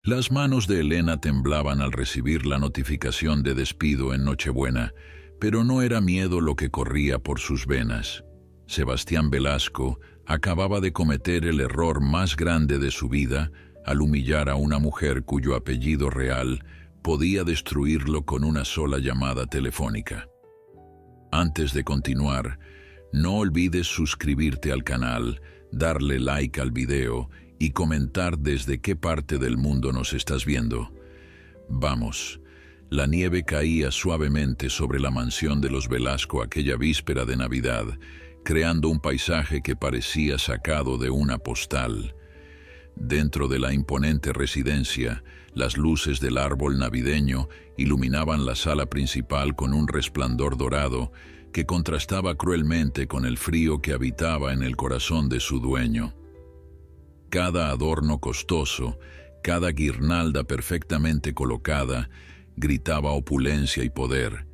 Las manos de Elena temblaban al recibir la notificación de despido en Nochebuena, pero no era miedo lo que corría por sus venas. Sebastián Velasco acababa de cometer el error más grande de su vida al humillar a una mujer cuyo apellido real podía destruirlo con una sola llamada telefónica. Antes de continuar, no olvides suscribirte al canal, darle like al video y comentar desde qué parte del mundo nos estás viendo. Vamos, la nieve caía suavemente sobre la mansión de los Velasco aquella víspera de Navidad, creando un paisaje que parecía sacado de una postal. Dentro de la imponente residencia, las luces del árbol navideño iluminaban la sala principal con un resplandor dorado que contrastaba cruelmente con el frío que habitaba en el corazón de su dueño. Cada adorno costoso, cada guirnalda perfectamente colocada, gritaba opulencia y poder.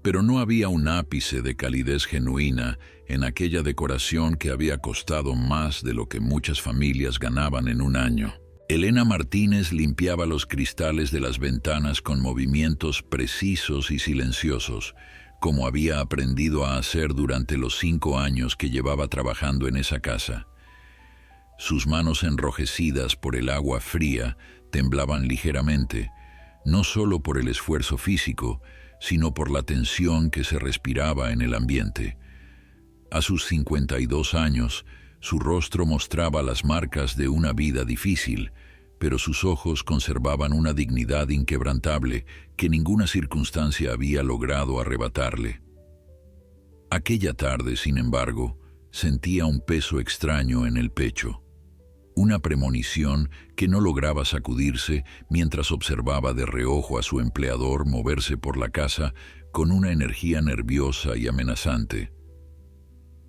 Pero no había un ápice de calidez genuina en aquella decoración que había costado más de lo que muchas familias ganaban en un año. Elena Martínez limpiaba los cristales de las ventanas con movimientos precisos y silenciosos, como había aprendido a hacer durante los 5 años que llevaba trabajando en esa casa. Sus manos enrojecidas por el agua fría temblaban ligeramente, no solo por el esfuerzo físico, sino por la tensión que se respiraba en el ambiente. A sus 52 años, su rostro mostraba las marcas de una vida difícil, pero sus ojos conservaban una dignidad inquebrantable que ninguna circunstancia había logrado arrebatarle. Aquella tarde, sin embargo, sentía un peso extraño en el pecho, una premonición que no lograba sacudirse mientras observaba de reojo a su empleador moverse por la casa con una energía nerviosa y amenazante.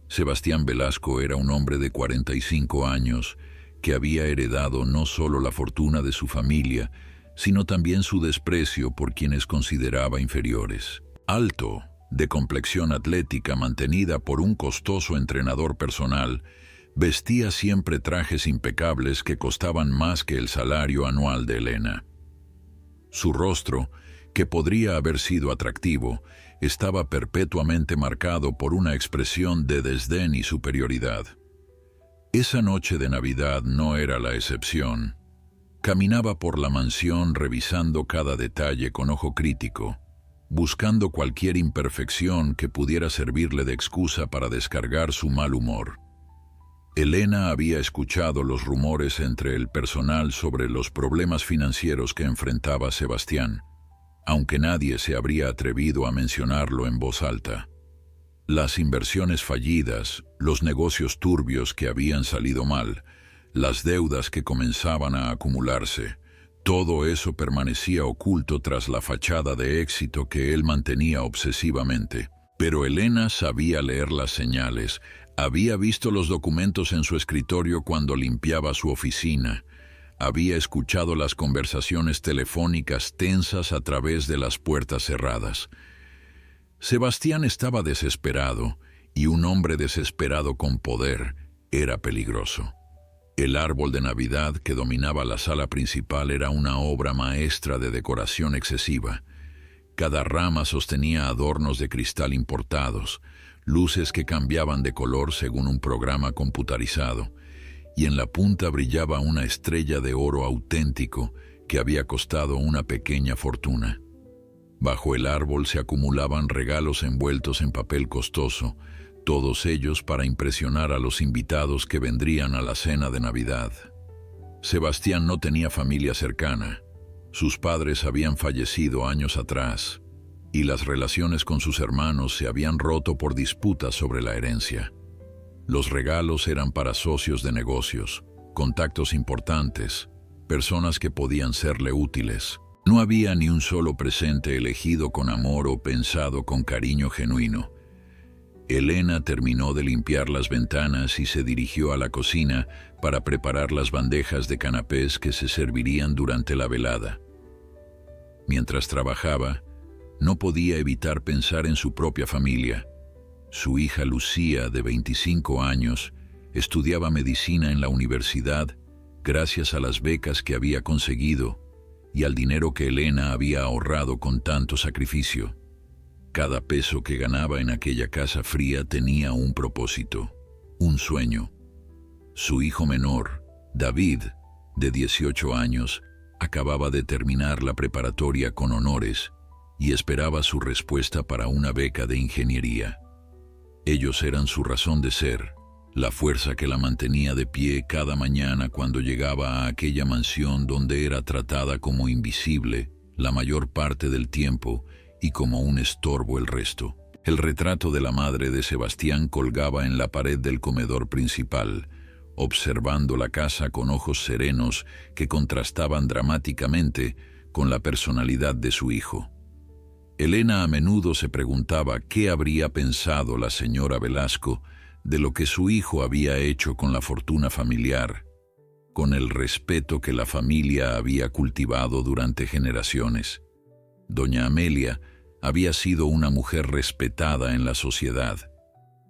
Sebastián Velasco era un hombre de 45 años que había heredado no solo la fortuna de su familia, sino también su desprecio por quienes consideraba inferiores. Alto, de complexión atlética mantenida por un costoso entrenador personal, vestía siempre trajes impecables que costaban más que el salario anual de Elena. Su rostro, que podría haber sido atractivo, estaba perpetuamente marcado por una expresión de desdén y superioridad. Esa noche de Navidad no era la excepción. Caminaba por la mansión revisando cada detalle con ojo crítico, buscando cualquier imperfección que pudiera servirle de excusa para descargar su mal humor. Elena había escuchado los rumores entre el personal sobre los problemas financieros que enfrentaba Sebastián, aunque nadie se habría atrevido a mencionarlo en voz alta. Las inversiones fallidas, los negocios turbios que habían salido mal, las deudas que comenzaban a acumularse, todo eso permanecía oculto tras la fachada de éxito que él mantenía obsesivamente. Pero Elena sabía leer las señales. Había visto los documentos en su escritorio cuando limpiaba su oficina. Había escuchado las conversaciones telefónicas tensas a través de las puertas cerradas. Sebastián estaba desesperado, y un hombre desesperado con poder era peligroso. El árbol de Navidad que dominaba la sala principal era una obra maestra de decoración excesiva. Cada rama sostenía adornos de cristal importados, luces que cambiaban de color según un programa computarizado, y en la punta brillaba una estrella de oro auténtico que había costado una pequeña fortuna. Bajo el árbol se acumulaban regalos envueltos en papel costoso, todos ellos para impresionar a los invitados que vendrían a la cena de Navidad. Sebastián no tenía familia cercana. Sus padres habían fallecido años atrás, y las relaciones con sus hermanos se habían roto por disputas sobre la herencia. Los regalos eran para socios de negocios, contactos importantes, personas que podían serle útiles. No había ni un solo presente elegido con amor o pensado con cariño genuino. Elena terminó de limpiar las ventanas y se dirigió a la cocina para preparar las bandejas de canapés que se servirían durante la velada. Mientras trabajaba, no podía evitar pensar en su propia familia. Su hija Lucía, de 25 años, estudiaba medicina en la universidad gracias a las becas que había conseguido y al dinero que Elena había ahorrado con tanto sacrificio. Cada peso que ganaba en aquella casa fría tenía un propósito, un sueño. Su hijo menor, David, de 18 años, acababa de terminar la preparatoria con honores y esperaba su respuesta para una beca de ingeniería. Ellos eran su razón de ser, la fuerza que la mantenía de pie cada mañana cuando llegaba a aquella mansión donde era tratada como invisible la mayor parte del tiempo y como un estorbo el resto. El retrato de la madre de Sebastián colgaba en la pared del comedor principal, observando la casa con ojos serenos que contrastaban dramáticamente con la personalidad de su hijo. Elena a menudo se preguntaba qué habría pensado la señora Velasco de lo que su hijo había hecho con la fortuna familiar, con el respeto que la familia había cultivado durante generaciones. Doña Amelia había sido una mujer respetada en la sociedad,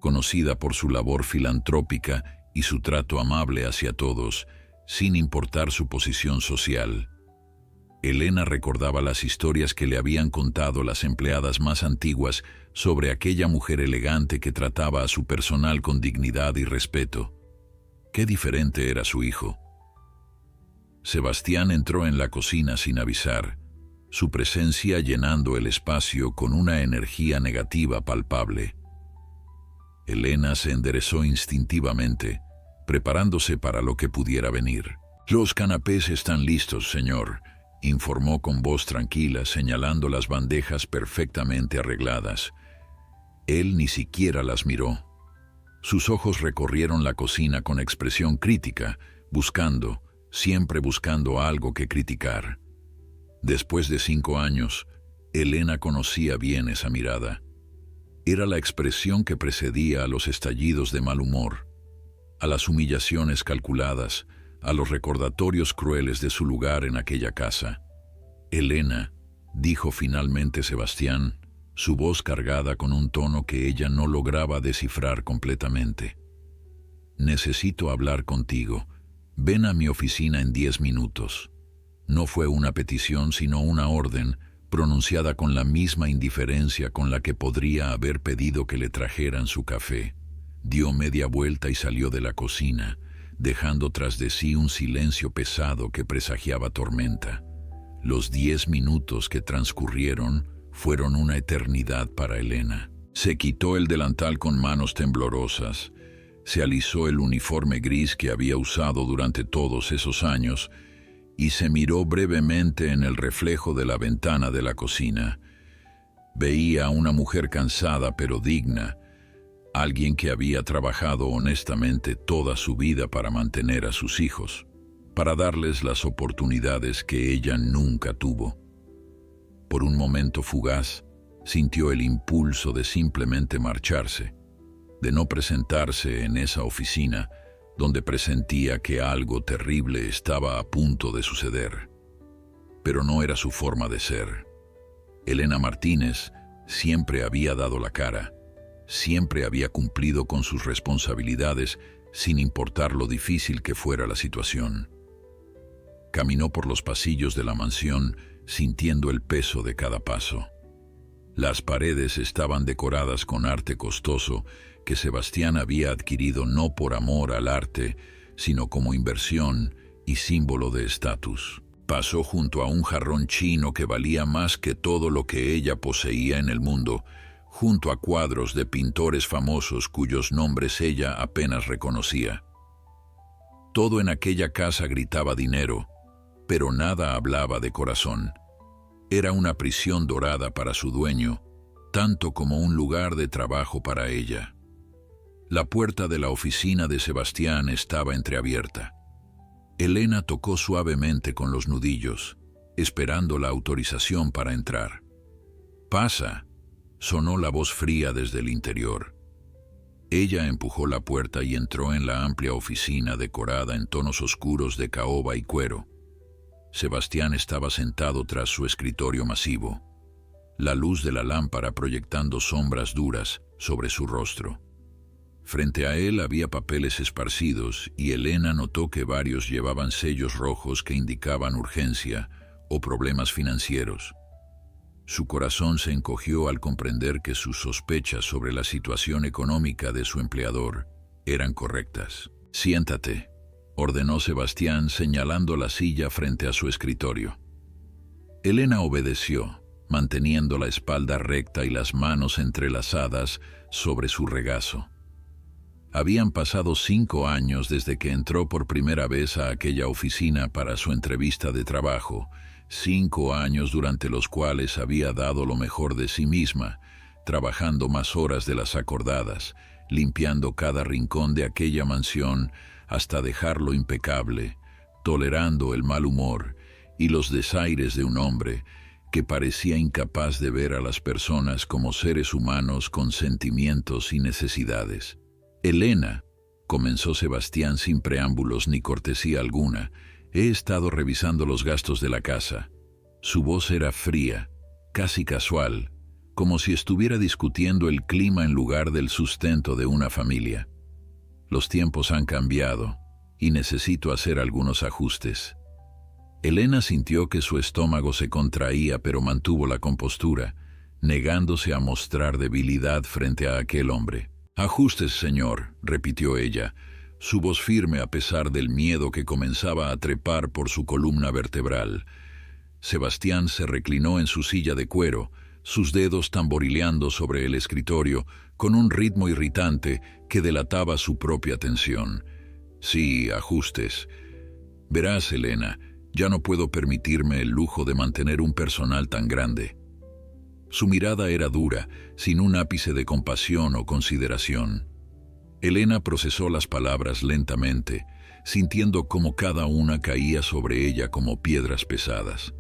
conocida por su labor filantrópica y su trato amable hacia todos, sin importar su posición social. Elena recordaba las historias que le habían contado las empleadas más antiguas sobre aquella mujer elegante que trataba a su personal con dignidad y respeto. Qué diferente era su hijo. Sebastián entró en la cocina sin avisar, su presencia llenando el espacio con una energía negativa palpable. Elena se enderezó instintivamente, preparándose para lo que pudiera venir. «Los canapés están listos, señor», informó con voz tranquila, señalando las bandejas perfectamente arregladas. Él ni siquiera las miró. Sus ojos recorrieron la cocina con expresión crítica, siempre buscando algo que criticar. Después de 5 años, Elena conocía bien esa mirada. Era la expresión que precedía a los estallidos de mal humor, a las humillaciones calculadas, a los recordatorios crueles de su lugar en aquella casa. «Elena», dijo finalmente Sebastián, su voz cargada con un tono que ella no lograba descifrar completamente. «Necesito hablar contigo. Ven a mi oficina en 10 minutos». No fue una petición, sino una orden, pronunciada con la misma indiferencia con la que podría haber pedido que le trajeran su café. Dio media vuelta y salió de la cocina, dejando tras de sí un silencio pesado que presagiaba tormenta. Los 10 minutos que transcurrieron fueron una eternidad para Elena. Se quitó el delantal con manos temblorosas, se alisó el uniforme gris que había usado durante todos esos años y se miró brevemente en el reflejo de la ventana de la cocina. Veía a una mujer cansada pero digna, alguien que había trabajado honestamente toda su vida para mantener a sus hijos, para darles las oportunidades que ella nunca tuvo. Por un momento fugaz, sintió el impulso de simplemente marcharse, de no presentarse en esa oficina donde presentía que algo terrible estaba a punto de suceder. Pero no era su forma de ser. Elena Martínez siempre había dado la cara, siempre había cumplido con sus responsabilidades sin importar lo difícil que fuera la situación. Caminó por los pasillos de la mansión sintiendo el peso de cada paso. Las paredes estaban decoradas con arte costoso que Sebastián había adquirido no por amor al arte, sino como inversión y símbolo de estatus. Pasó junto a un jarrón chino que valía más que todo lo que ella poseía en el mundo, junto a cuadros de pintores famosos cuyos nombres ella apenas reconocía. Todo en aquella casa gritaba dinero, pero nada hablaba de corazón. Era una prisión dorada para su dueño, tanto como un lugar de trabajo para ella. La puerta de la oficina de Sebastián estaba entreabierta. Elena tocó suavemente con los nudillos, esperando la autorización para entrar. «Pasa», sonó la voz fría desde el interior. Ella empujó la puerta y entró en la amplia oficina decorada en tonos oscuros de caoba y cuero. Sebastián estaba sentado tras su escritorio masivo, la luz de la lámpara proyectando sombras duras sobre su rostro. Frente a él había papeles esparcidos y Elena notó que varios llevaban sellos rojos que indicaban urgencia o problemas financieros. Su corazón se encogió al comprender que sus sospechas sobre la situación económica de su empleador eran correctas. «Siéntate», ordenó Sebastián señalando la silla frente a su escritorio. Elena obedeció, manteniendo la espalda recta y las manos entrelazadas sobre su regazo. Habían pasado 5 años desde que entró por primera vez a aquella oficina para su entrevista de trabajo, 5 años durante los cuales había dado lo mejor de sí misma, trabajando más horas de las acordadas, limpiando cada rincón de aquella mansión hasta dejarlo impecable, tolerando el mal humor y los desaires de un hombre que parecía incapaz de ver a las personas como seres humanos con sentimientos y necesidades. «Elena», comenzó Sebastián sin preámbulos ni cortesía alguna, «he estado revisando los gastos de la casa». Su voz era fría, casi casual, como si estuviera discutiendo el clima en lugar del sustento de una familia. «Los tiempos han cambiado y necesito hacer algunos ajustes». Elena sintió que su estómago se contraía, pero mantuvo la compostura, negándose a mostrar debilidad frente a aquel hombre. «Ajustes, señor», repitió ella, su voz firme a pesar del miedo que comenzaba a trepar por su columna vertebral. Sebastián se reclinó en su silla de cuero, sus dedos tamborileando sobre el escritorio con un ritmo irritante que delataba su propia tensión. «Sí, ajustes. Verás, Elena, ya no puedo permitirme el lujo de mantener un personal tan grande». Su mirada era dura, sin un ápice de compasión o consideración. Elena procesó las palabras lentamente, sintiendo cómo cada una caía sobre ella como piedras pesadas.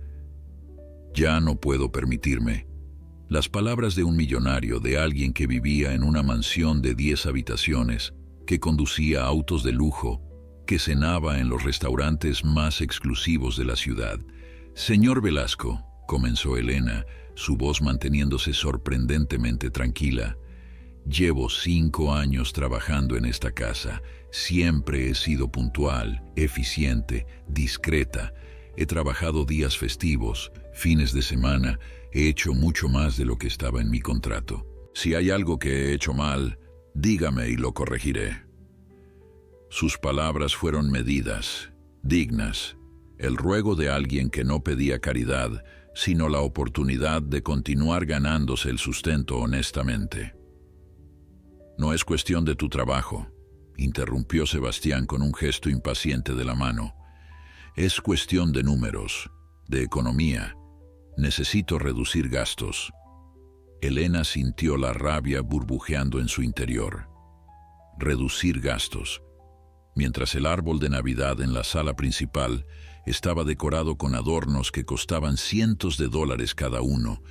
«Ya no puedo permitirme». Las palabras de un millonario, de alguien que vivía en una mansión de 10 habitaciones, que conducía autos de lujo, que cenaba en los restaurantes más exclusivos de la ciudad. «Señor Velasco», comenzó Elena, su voz manteniéndose sorprendentemente tranquila, «llevo 5 años trabajando en esta casa. Siempre he sido puntual, eficiente, discreta. He trabajado días festivos, fines de semana. He hecho mucho más de lo que estaba en mi contrato. Si hay algo que he hecho mal, dígame y lo corregiré». Sus palabras fueron medidas, dignas, el ruego de alguien que no pedía caridad, sino la oportunidad de continuar ganándose el sustento honestamente. «No es cuestión de tu trabajo», interrumpió Sebastián con un gesto impaciente de la mano. «Es cuestión de números, de economía. Necesito reducir gastos». Elena sintió la rabia burbujeando en su interior. Reducir gastos. Mientras el árbol de Navidad en la sala principal estaba decorado con adornos que costaban cientos de dólares cada uno,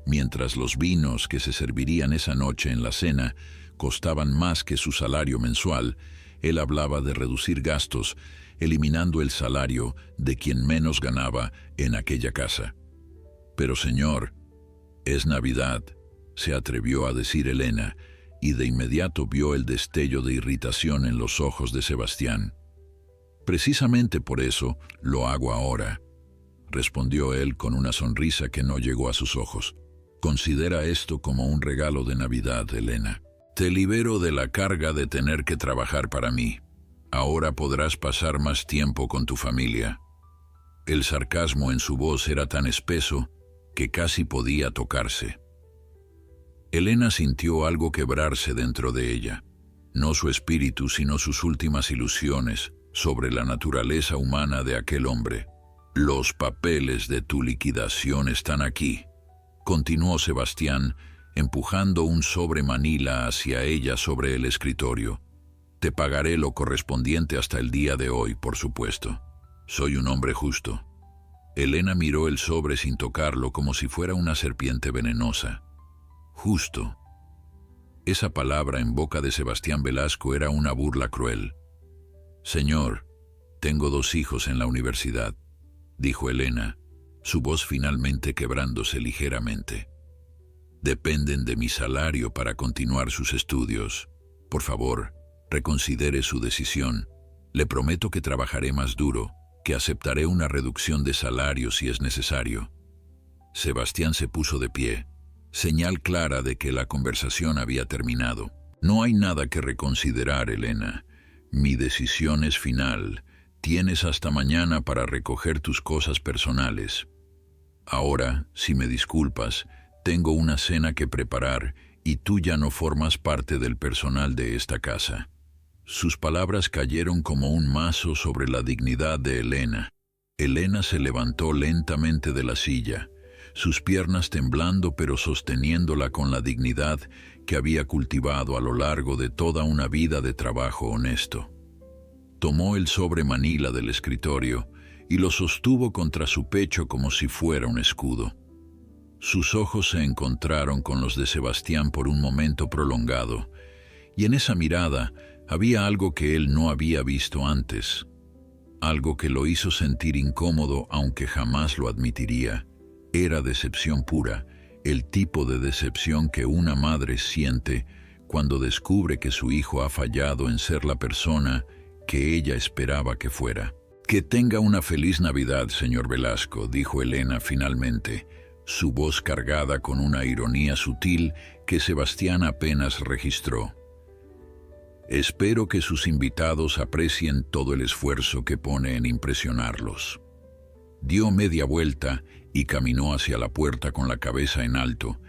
mientras los vinos que se servirían esa noche en la cena costaban más que su salario mensual, él hablaba de reducir gastos, eliminando el salario de quien menos ganaba en aquella casa. «Pero señor, es Navidad», se atrevió a decir Elena, y de inmediato vio el destello de irritación en los ojos de Sebastián. «Precisamente por eso lo hago ahora», respondió él con una sonrisa que no llegó a sus ojos. «Considera esto como un regalo de Navidad, Elena. Te libero de la carga de tener que trabajar para mí. Ahora podrás pasar más tiempo con tu familia». El sarcasmo en su voz era tan espeso que casi podía tocarse. Elena sintió algo quebrarse dentro de ella, no su espíritu sino sus últimas ilusiones sobre la naturaleza humana de aquel hombre. «Los papeles de tu liquidación están aquí», continuó Sebastián, empujando un sobre manila hacia ella sobre el escritorio. «Te pagaré lo correspondiente hasta el día de hoy, por supuesto. Soy un hombre justo». Elena miró el sobre sin tocarlo como si fuera una serpiente venenosa. Justo. Esa palabra en boca de Sebastián Velasco era una burla cruel. «Señor, tengo 2 hijos en la universidad», dijo Elena, su voz finalmente quebrándose ligeramente. «Dependen de mi salario para continuar sus estudios. Por favor, reconsidere su decisión. Le prometo que trabajaré más duro, que aceptaré una reducción de salario si es necesario. Sebastián se puso de pie, señal clara de que la conversación había terminado. No hay nada que reconsiderar, Elena. Mi decisión es final. Tienes hasta mañana para recoger tus cosas personales. Ahora, si me disculpas, tengo una cena que preparar y tú ya no formas parte del personal de esta casa. Sus palabras cayeron como un mazo sobre la dignidad de Elena. Elena se levantó lentamente de la silla, sus piernas temblando pero sosteniéndola con la dignidad que había cultivado a lo largo de toda una vida de trabajo honesto. Tomó el sobre manila del escritorio y lo sostuvo contra su pecho como si fuera un escudo. Sus ojos se encontraron con los de Sebastián por un momento prolongado, y en esa mirada había algo que él no había visto antes, algo que lo hizo sentir incómodo aunque jamás lo admitiría. Era decepción pura, el tipo de decepción que una madre siente cuando descubre que su hijo ha fallado en ser la persona que ella esperaba que fuera. «Que tenga una feliz Navidad, señor Velasco», dijo Elena finalmente, su voz cargada con una ironía sutil que Sebastián apenas registró. «Espero que sus invitados aprecien todo el esfuerzo que pone en impresionarlos». Dio media vuelta y caminó hacia la puerta con la cabeza en alto,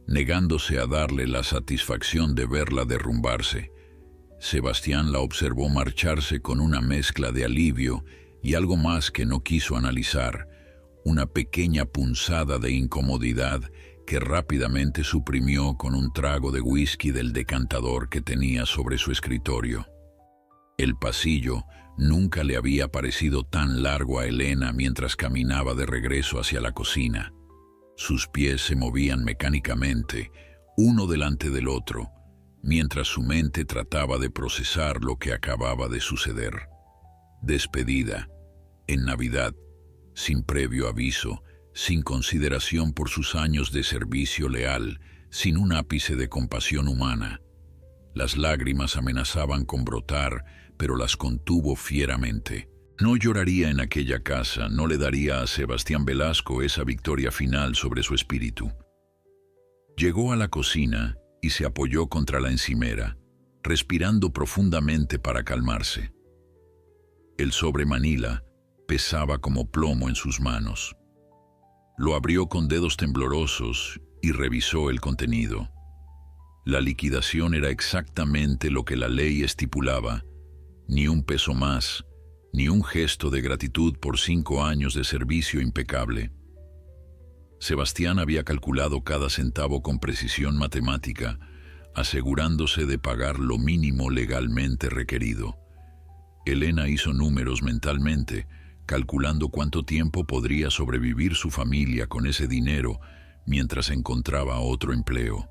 negándose a darle la satisfacción de verla derrumbarse. Sebastián la observó marcharse con una mezcla de alivio y algo más que no quiso analizar, una pequeña punzada de incomodidad que rápidamente suprimió con un trago de whisky del decantador que tenía sobre su escritorio. El pasillo nunca le había parecido tan largo a Elena mientras caminaba de regreso hacia la cocina. Sus pies se movían mecánicamente, uno delante del otro, mientras su mente trataba de procesar lo que acababa de suceder. Despedida, en Navidad, sin previo aviso, sin consideración por sus años de servicio leal, sin un ápice de compasión humana. Las lágrimas amenazaban con brotar, pero las contuvo fieramente. No lloraría en aquella casa, no le daría a Sebastián Velasco esa victoria final sobre su espíritu. Llegó a la cocina y se apoyó contra la encimera, respirando profundamente para calmarse. El sobre manila pesaba como plomo en sus manos. Lo abrió con dedos temblorosos y revisó el contenido. La liquidación era exactamente lo que la ley estipulaba, ni un peso más, ni un gesto de gratitud por 5 años de servicio impecable. Sebastián había calculado cada centavo con precisión matemática, asegurándose de pagar lo mínimo legalmente requerido. Elena hizo números mentalmente, calculando cuánto tiempo podría sobrevivir su familia con ese dinero mientras encontraba otro empleo.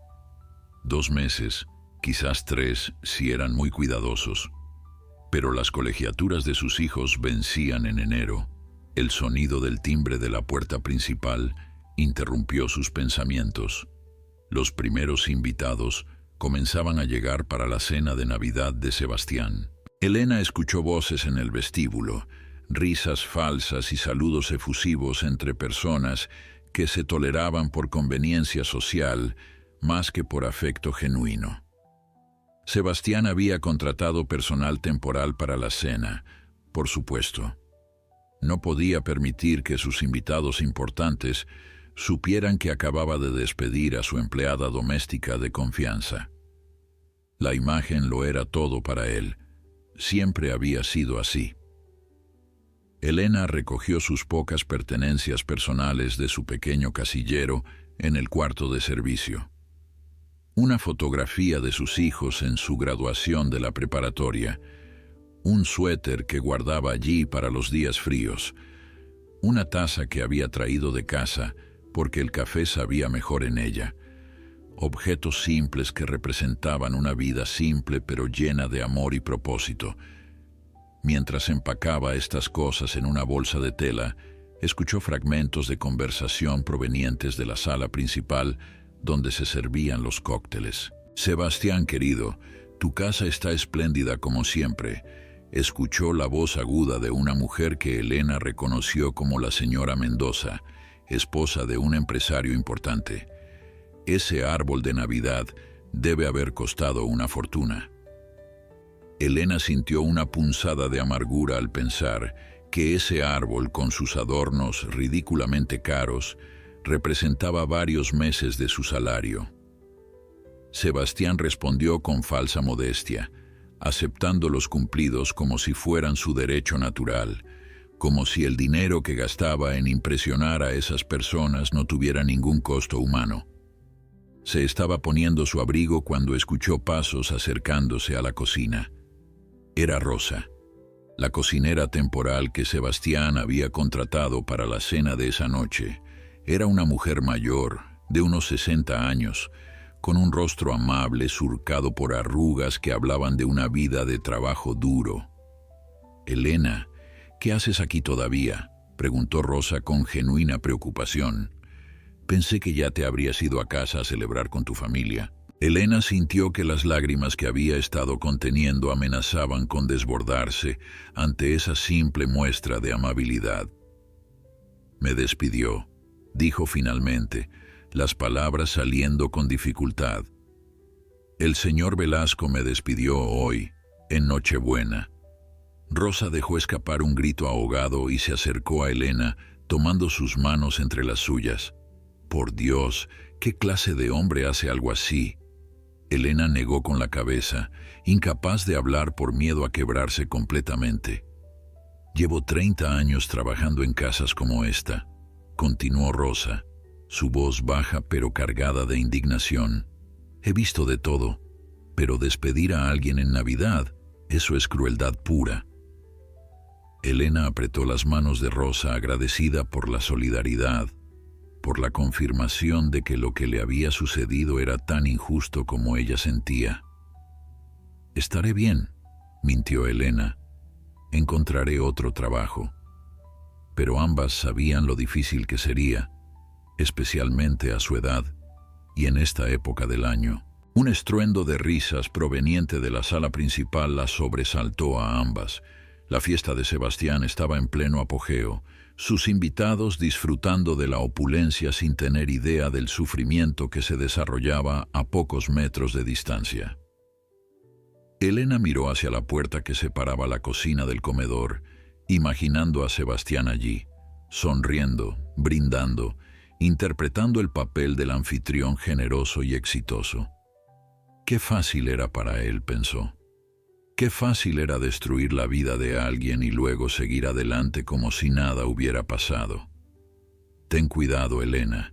2 meses, quizás 3 si eran muy cuidadosos. Pero las colegiaturas de sus hijos vencían en enero. El sonido del timbre de la puerta principal interrumpió sus pensamientos. Los primeros invitados comenzaban a llegar para la cena de Navidad de Sebastián. Elena escuchó voces en el vestíbulo, risas falsas y saludos efusivos entre personas que se toleraban por conveniencia social más que por afecto genuino. Sebastián había contratado personal temporal para la cena, por supuesto. No podía permitir que sus invitados importantes supieran que acababa de despedir a su empleada doméstica de confianza. La imagen lo era todo para él. Siempre había sido así. Elena recogió sus pocas pertenencias personales de su pequeño casillero en el cuarto de servicio. Una fotografía de sus hijos en su graduación de la preparatoria, un suéter que guardaba allí para los días fríos, una taza que había traído de casa porque el café sabía mejor en ella, objetos simples que representaban una vida simple pero llena de amor y propósito. Mientras empacaba estas cosas en una bolsa de tela, escuchó fragmentos de conversación provenientes de la sala principal donde se servían los cócteles. «Sebastián, querido, Tu casa está espléndida como siempre. Escuchó la voz aguda de una mujer que Elena reconoció como la señora Mendoza, esposa de un empresario importante. Ese árbol de Navidad debe haber costado una fortuna. Elena sintió una punzada de amargura al pensar que ese árbol, con sus adornos ridículamente caros, representaba varios meses de su salario. Sebastián respondió con falsa modestia, aceptando los cumplidos como si fueran su derecho natural, como si el dinero que gastaba en impresionar a esas personas no tuviera ningún costo humano. Se estaba poniendo su abrigo cuando escuchó pasos acercándose a la cocina. Era Rosa, la cocinera temporal que Sebastián había contratado para la cena de esa noche. Era una mujer mayor, de unos 60 años, con un rostro amable surcado por arrugas que hablaban de una vida de trabajo duro. «Elena, ¿qué haces aquí todavía?», preguntó Rosa con genuina preocupación. «Pensé que ya te habrías ido a casa a celebrar con tu familia». Elena sintió que las lágrimas que había estado conteniendo amenazaban con desbordarse ante esa simple muestra de amabilidad. «Me despidió», dijo finalmente, las palabras saliendo con dificultad. «El señor Velasco me despidió hoy, en Nochebuena». Rosa dejó escapar un grito ahogado y se acercó a Elena, tomando sus manos entre las suyas. «Por Dios, ¿qué clase de hombre hace algo así?». Elena negó con la cabeza, incapaz de hablar por miedo a quebrarse completamente. «Llevo 30 años trabajando en casas como esta», continuó Rosa, su voz baja pero cargada de indignación. «He visto de todo, pero despedir a alguien en Navidad, eso es crueldad pura». Elena apretó las manos de Rosa agradecida por la solidaridad, por la confirmación de que lo que le había sucedido era tan injusto como ella sentía. «Estaré bien», mintió Elena. «Encontraré otro trabajo». Pero ambas sabían lo difícil que sería, especialmente a su edad y en esta época del año. Un estruendo de risas proveniente de la sala principal las sobresaltó a ambas. La fiesta de Sebastián estaba en pleno apogeo, sus invitados disfrutando de la opulencia sin tener idea del sufrimiento que se desarrollaba a pocos metros de distancia. Elena miró hacia la puerta que separaba la cocina del comedor, imaginando a Sebastián allí, sonriendo, brindando, interpretando el papel del anfitrión generoso y exitoso. Qué fácil era para él, pensó. Qué fácil era destruir la vida de alguien y luego seguir adelante como si nada hubiera pasado. «Ten cuidado, Elena»,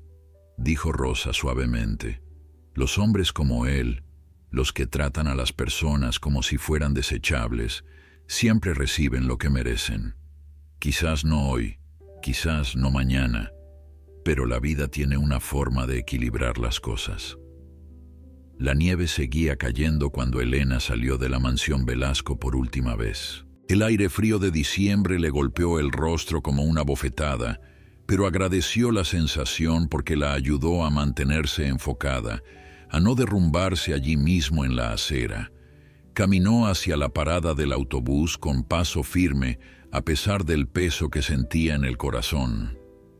dijo Rosa suavemente. «Los hombres como él, los que tratan a las personas como si fueran desechables, siempre reciben lo que merecen. Quizás no hoy, quizás no mañana, pero la vida tiene una forma de equilibrar las cosas». La nieve seguía cayendo cuando Elena salió de la mansión Velasco por última vez. El aire frío de diciembre le golpeó el rostro como una bofetada, pero agradeció la sensación porque la ayudó a mantenerse enfocada, a no derrumbarse allí mismo en la acera. Caminó hacia la parada del autobús con paso firme, a pesar del peso que sentía en el corazón.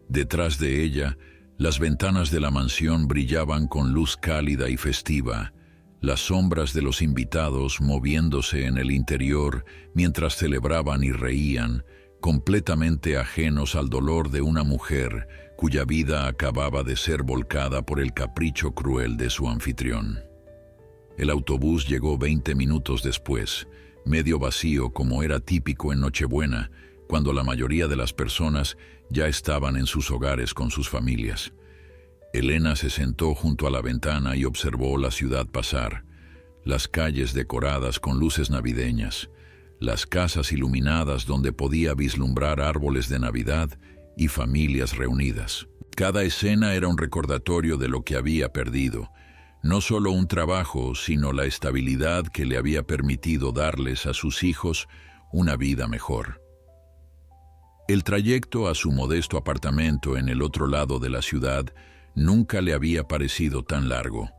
Detrás de ella, las ventanas de la mansión brillaban con luz cálida y festiva, las sombras de los invitados moviéndose en el interior mientras celebraban y reían, completamente ajenos al dolor de una mujer cuya vida acababa de ser volcada por el capricho cruel de su anfitrión. El autobús llegó 20 minutos después, medio vacío como era típico en Nochebuena, cuando la mayoría de las personas ya estaban en sus hogares con sus familias. Elena se sentó junto a la ventana y observó la ciudad pasar, las calles decoradas con luces navideñas, las casas iluminadas donde podía vislumbrar árboles de Navidad y familias reunidas. Cada escena era un recordatorio de lo que había perdido, no solo un trabajo, sino la estabilidad que le había permitido darles a sus hijos una vida mejor. El trayecto a su modesto apartamento en el otro lado de la ciudad nunca le había parecido tan largo.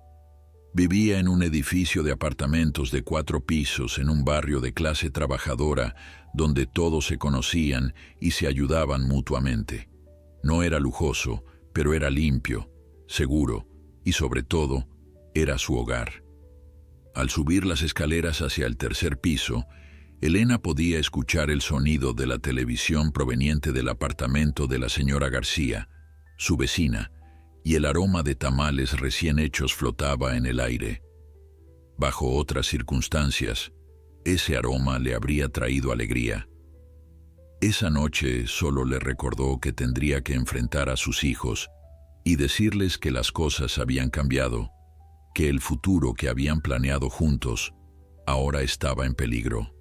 Vivía en un edificio de apartamentos de 4 pisos en un barrio de clase trabajadora donde todos se conocían y se ayudaban mutuamente. No era lujoso, pero era limpio, seguro y, sobre todo, era su hogar. Al subir las escaleras hacia el tercer piso, Elena podía escuchar el sonido de la televisión proveniente del apartamento de la señora García, su vecina, y el aroma de tamales recién hechos flotaba en el aire. Bajo otras circunstancias, ese aroma le habría traído alegría. Esa noche solo le recordó que tendría que enfrentar a sus hijos y decirles que las cosas habían cambiado, que el futuro que habían planeado juntos ahora estaba en peligro.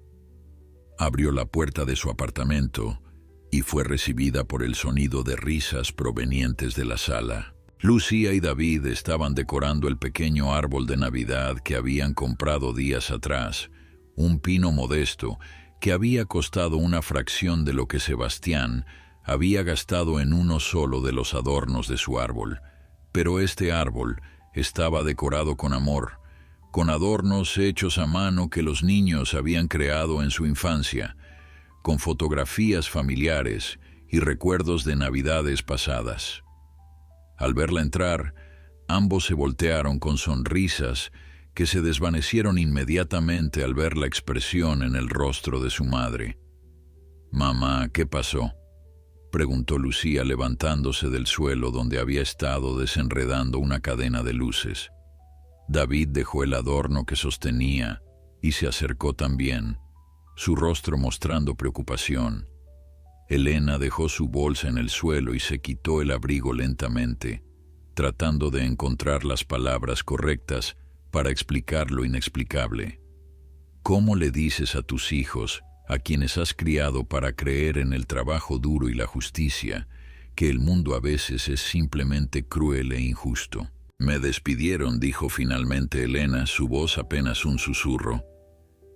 Abrió la puerta de su apartamento y fue recibida por el sonido de risas provenientes de la sala. Lucía y David estaban decorando el pequeño árbol de Navidad que habían comprado días atrás, un pino modesto que había costado una fracción de lo que Sebastián había gastado en uno solo de los adornos de su árbol. Pero este árbol estaba decorado con amor, con adornos hechos a mano que los niños habían creado en su infancia, con fotografías familiares y recuerdos de Navidades pasadas. Al verla entrar, ambos se voltearon con sonrisas que se desvanecieron inmediatamente al ver la expresión en el rostro de su madre. «Mamá, ¿qué pasó?», preguntó Lucía levantándose del suelo donde había estado desenredando una cadena de luces. David dejó el adorno que sostenía y se acercó también, su rostro mostrando preocupación. Elena dejó su bolsa en el suelo y se quitó el abrigo lentamente, tratando de encontrar las palabras correctas para explicar lo inexplicable. ¿Cómo le dices a tus hijos, a quienes has criado para creer en el trabajo duro y la justicia, que el mundo a veces es simplemente cruel e injusto? «Me despidieron», dijo finalmente Elena, su voz apenas un susurro.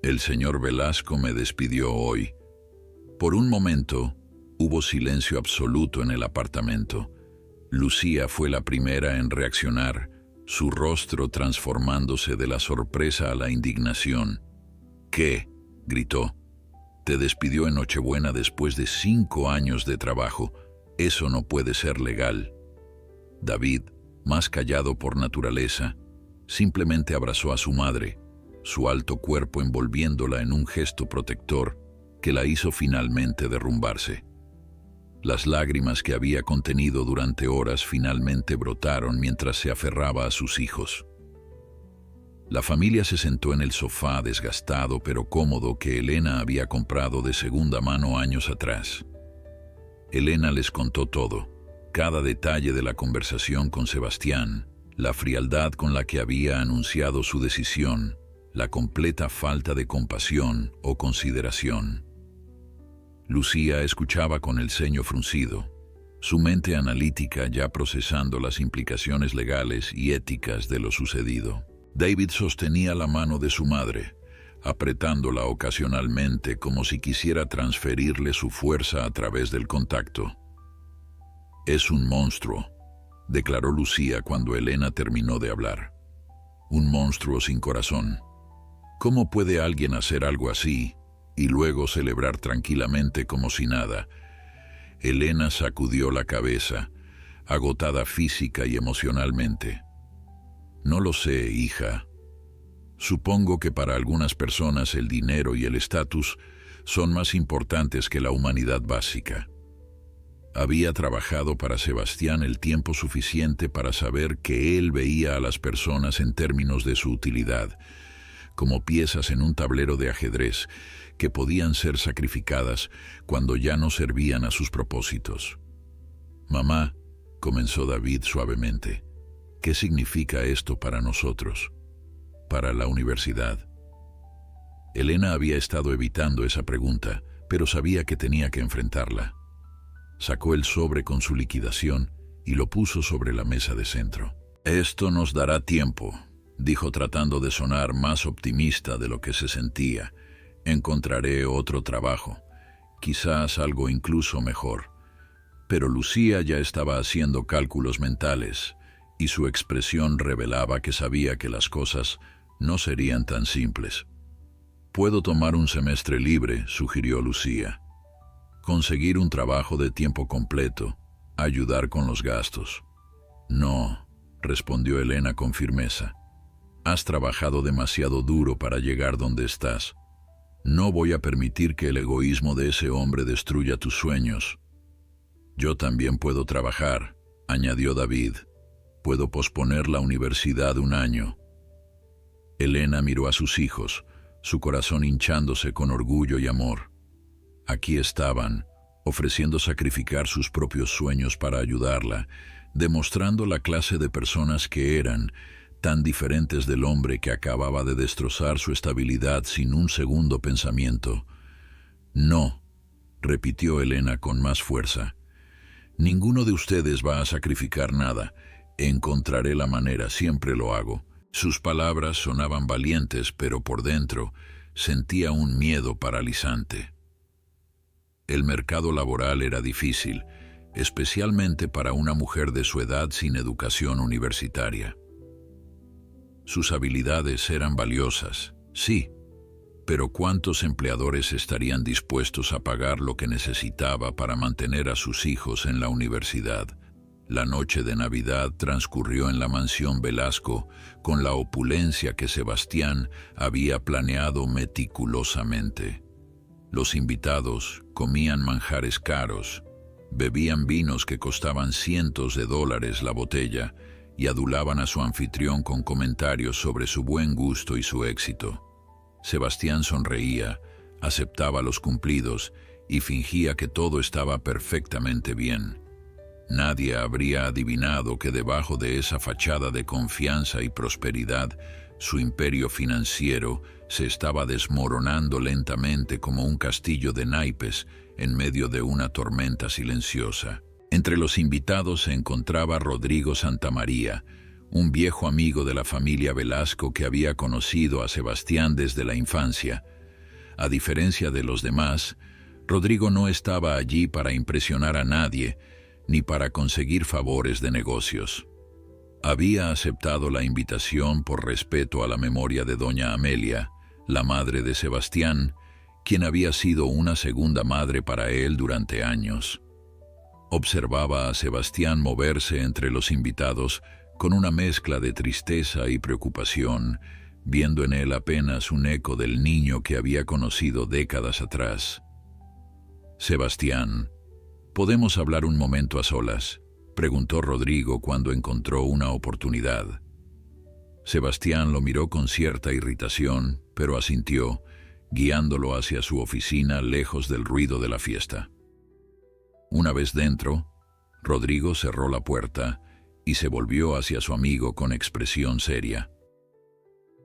«El señor Velasco me despidió hoy». Por un momento, hubo silencio absoluto en el apartamento. Lucía fue la primera en reaccionar, su rostro transformándose de la sorpresa a la indignación. «¿Qué?», gritó. «Te despidió en Nochebuena después de 5 años de trabajo. Eso no puede ser legal». David, más callado por naturaleza, simplemente abrazó a su madre, su alto cuerpo envolviéndola en un gesto protector que la hizo finalmente derrumbarse. Las lágrimas que había contenido durante horas finalmente brotaron mientras se aferraba a sus hijos. La familia se sentó en el sofá desgastado pero cómodo que Elena había comprado de segunda mano años atrás. Elena les contó todo, cada detalle de la conversación con Sebastián, la frialdad con la que había anunciado su decisión, la completa falta de compasión o consideración. Lucía escuchaba con el ceño fruncido, su mente analítica ya procesando las implicaciones legales y éticas de lo sucedido. David sostenía la mano de su madre, apretándola ocasionalmente como si quisiera transferirle su fuerza a través del contacto. «Es un monstruo», declaró Lucía cuando Elena terminó de hablar. «Un monstruo sin corazón. ¿Cómo puede alguien hacer algo así y luego celebrar tranquilamente como si nada?» Elena sacudió la cabeza, agotada física y emocionalmente. «No lo sé, hija. Supongo que para algunas personas el dinero y el estatus son más importantes que la humanidad básica. Había trabajado para Sebastián el tiempo suficiente para saber que él veía a las personas en términos de su utilidad, como piezas en un tablero de ajedrez que podían ser sacrificadas cuando ya no servían a sus propósitos. «Mamá», comenzó David suavemente, «¿qué significa esto para nosotros? Para la universidad». Elena había estado evitando esa pregunta, pero sabía que tenía que enfrentarla. Sacó el sobre con su liquidación y lo puso sobre la mesa de centro. «Esto nos dará tiempo», dijo tratando de sonar más optimista de lo que se sentía. «Encontraré otro trabajo, quizás algo incluso mejor». Pero Lucía ya estaba haciendo cálculos mentales y su expresión revelaba que sabía que las cosas no serían tan simples. «Puedo tomar un semestre libre», sugirió Lucía. «Conseguir un trabajo de tiempo completo, ayudar con los gastos». «No», respondió Elena con firmeza. «Has trabajado demasiado duro para llegar donde estás. No voy a permitir que el egoísmo de ese hombre destruya tus sueños». «Yo también puedo trabajar», añadió David. «Puedo posponer la universidad un año». Elena miró a sus hijos, su corazón hinchándose con orgullo y amor. Aquí estaban, ofreciendo sacrificar sus propios sueños para ayudarla, demostrando la clase de personas que eran, tan diferentes del hombre que acababa de destrozar su estabilidad sin un segundo pensamiento. «No», repitió Elena con más fuerza. «Ninguno de ustedes va a sacrificar nada. Encontraré la manera, siempre lo hago». Sus palabras sonaban valientes, pero por dentro sentía un miedo paralizante. El mercado laboral era difícil, especialmente para una mujer de su edad sin educación universitaria. Sus habilidades eran valiosas, sí, pero ¿cuántos empleadores estarían dispuestos a pagar lo que necesitaba para mantener a sus hijos en la universidad? La noche de Navidad transcurrió en la mansión Velasco con la opulencia que Sebastián había planeado meticulosamente. Los invitados comían manjares caros, bebían vinos que costaban cientos de dólares la botella y adulaban a su anfitrión con comentarios sobre su buen gusto y su éxito. Sebastián sonreía, aceptaba los cumplidos y fingía que todo estaba perfectamente bien. Nadie habría adivinado que debajo de esa fachada de confianza y prosperidad, su imperio financiero se estaba desmoronando lentamente como un castillo de naipes en medio de una tormenta silenciosa. Entre los invitados se encontraba Rodrigo Santamaría, un viejo amigo de la familia Velasco que había conocido a Sebastián desde la infancia. A diferencia de los demás, Rodrigo no estaba allí para impresionar a nadie, ni para conseguir favores de negocios. Había aceptado la invitación por respeto a la memoria de doña Amelia, la madre de Sebastián, quien había sido una segunda madre para él durante años. Observaba a Sebastián moverse entre los invitados con una mezcla de tristeza y preocupación, viendo en él apenas un eco del niño que había conocido décadas atrás. «Sebastián, ¿podemos hablar un momento a solas?», preguntó Rodrigo cuando encontró una oportunidad. Sebastián lo miró con cierta irritación, pero asintió, guiándolo hacia su oficina lejos del ruido de la fiesta. Una vez dentro, Rodrigo cerró la puerta y se volvió hacia su amigo con expresión seria.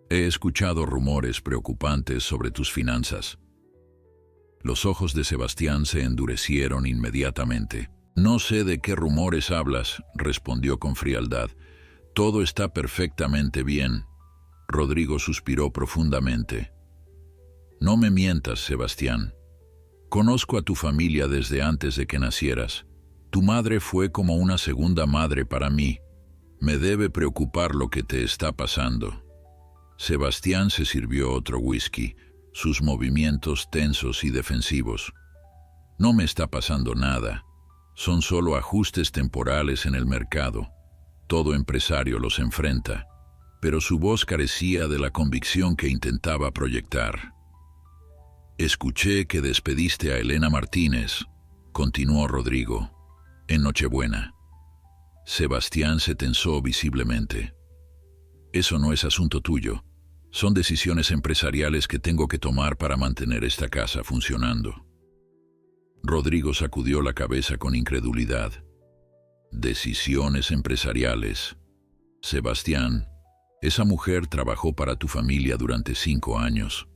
«He escuchado rumores preocupantes sobre tus finanzas». Los ojos de Sebastián se endurecieron inmediatamente. «No sé de qué rumores hablas», respondió con frialdad. «Todo está perfectamente bien». Rodrigo suspiró profundamente. «No me mientas, Sebastián. Conozco a tu familia desde antes de que nacieras. Tu madre fue como una segunda madre para mí. Me debe preocupar lo que te está pasando». Sebastián se sirvió otro whisky, sus movimientos tensos y defensivos. «No me está pasando nada. Son solo ajustes temporales en el mercado. Todo empresario los enfrenta». Pero su voz carecía de la convicción que intentaba proyectar. «Escuché que despediste a Elena Martínez», continuó Rodrigo, «en Nochebuena». Sebastián se tensó visiblemente. «Eso no es asunto tuyo. Son decisiones empresariales que tengo que tomar para mantener esta casa funcionando». Rodrigo sacudió la cabeza con incredulidad. «Decisiones empresariales. Sebastián, esa mujer trabajó para tu familia durante 5 años.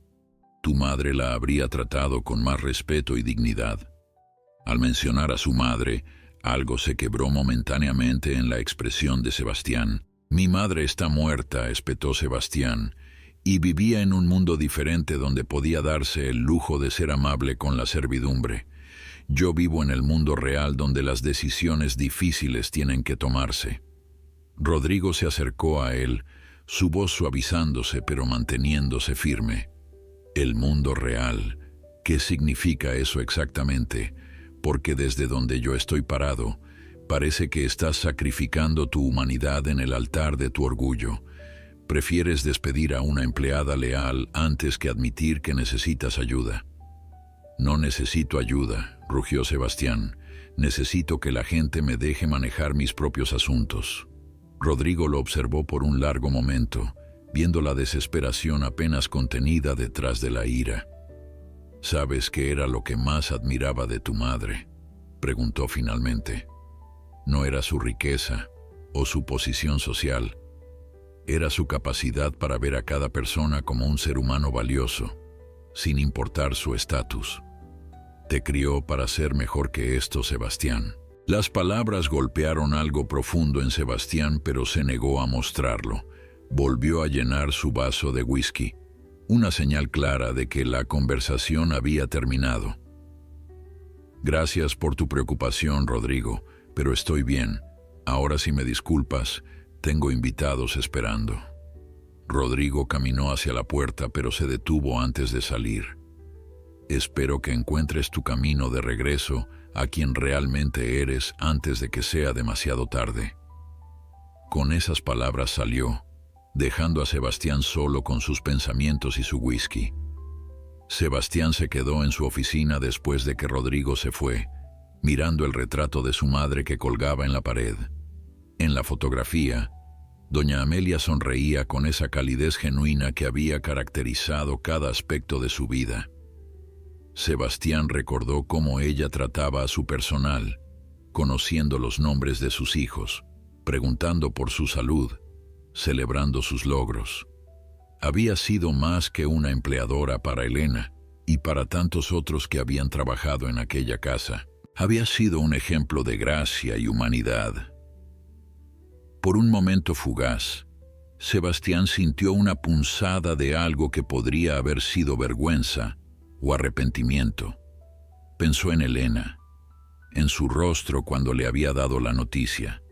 Tu madre la habría tratado con más respeto y dignidad». Al mencionar a su madre, algo se quebró momentáneamente en la expresión de Sebastián. «Mi madre está muerta», espetó Sebastián, «y vivía en un mundo diferente donde podía darse el lujo de ser amable con la servidumbre. Yo vivo en el mundo real donde las decisiones difíciles tienen que tomarse». Rodrigo se acercó a él, su voz suavizándose pero manteniéndose firme. El mundo real. ¿Qué significa eso exactamente? Porque desde donde yo estoy parado, parece que estás sacrificando tu humanidad en el altar de tu orgullo. Prefieres despedir a una empleada leal antes que admitir que necesitas ayuda. No necesito ayuda, rugió Sebastián. Necesito que la gente me deje manejar mis propios asuntos. Rodrigo lo observó por un largo momento, viendo la desesperación apenas contenida detrás de la ira. ¿Sabes qué era lo que más admiraba de tu madre?, preguntó finalmente. No era su riqueza o su posición social. Era su capacidad para ver a cada persona como un ser humano valioso, sin importar su estatus. Te crió para ser mejor que esto, Sebastián. Las palabras golpearon algo profundo en Sebastián, pero se negó a mostrarlo. Volvió a llenar su vaso de whisky, una señal clara de que la conversación había terminado. Gracias por tu preocupación, Rodrigo, pero estoy bien. Ahora, si me disculpas, tengo invitados esperando. Rodrigo caminó hacia la puerta, pero se detuvo antes de salir. Espero que encuentres tu camino de regreso a quien realmente eres antes de que sea demasiado tarde. Con esas palabras salió, dejando a Sebastián solo con sus pensamientos y su whisky. Sebastián se quedó en su oficina después de que Rodrigo se fue, mirando el retrato de su madre que colgaba en la pared. En la fotografía, doña Amelia sonreía con esa calidez genuina que había caracterizado cada aspecto de su vida. Sebastián recordó cómo ella trataba a su personal, conociendo los nombres de sus hijos, preguntando por su salud, celebrando sus logros. Había sido más que una empleadora para Elena y para tantos otros que habían trabajado en aquella casa. Había sido un ejemplo de gracia y humanidad. Por un momento fugaz, Sebastián sintió una punzada de algo que podría haber sido vergüenza o arrepentimiento. Pensó en Elena, en su rostro cuando le había dado la noticia,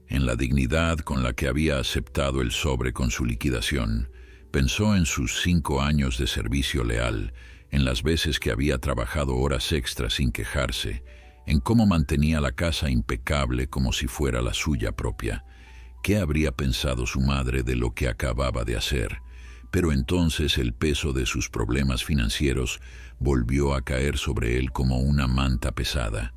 en la dignidad con la que había aceptado el sobre con su liquidación. Pensó en sus 5 años de servicio leal, en las veces que había trabajado horas extras sin quejarse, en cómo mantenía la casa impecable como si fuera la suya propia. ¿Qué habría pensado su madre de lo que acababa de hacer? Pero entonces el peso de sus problemas financieros volvió a caer sobre él como una manta pesada.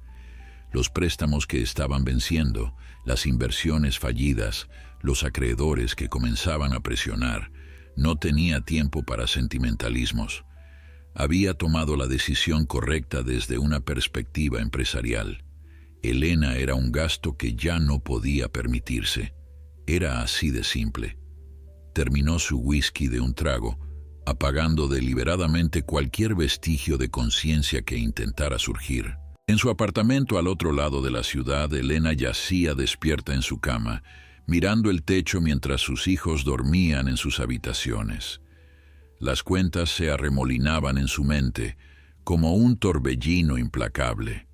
Los préstamos que estaban venciendo, las inversiones fallidas, los acreedores que comenzaban a presionar. No tenía tiempo para sentimentalismos. Había tomado la decisión correcta desde una perspectiva empresarial. Elena era un gasto que ya no podía permitirse. Era así de simple. Terminó su whisky de un trago, apagando deliberadamente cualquier vestigio de conciencia que intentara surgir. En su apartamento al otro lado de la ciudad, Elena yacía despierta en su cama, mirando el techo mientras sus hijos dormían en sus habitaciones. Las cuentas se arremolinaban en su mente como un torbellino implacable.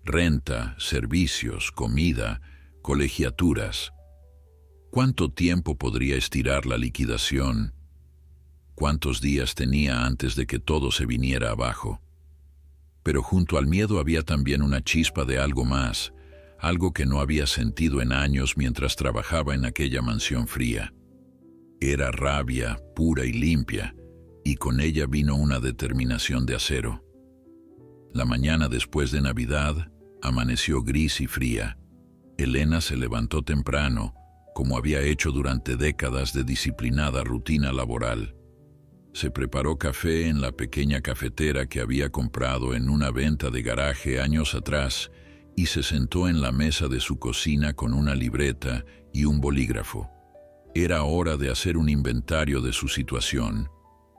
Renta, servicios, comida, colegiaturas. ¿Cuánto tiempo podría estirar la liquidación? ¿Cuántos días tenía antes de que todo se viniera abajo? Pero junto al miedo había también una chispa de algo más, algo que no había sentido en años mientras trabajaba en aquella mansión fría. Era rabia pura y limpia, y con ella vino una determinación de acero. La mañana después de Navidad amaneció gris y fría. Elena se levantó temprano, como había hecho durante décadas de disciplinada rutina laboral. Se preparó café en la pequeña cafetera que había comprado en una venta de garaje años atrás y se sentó en la mesa de su cocina con una libreta y un bolígrafo. Era hora de hacer un inventario de su situación,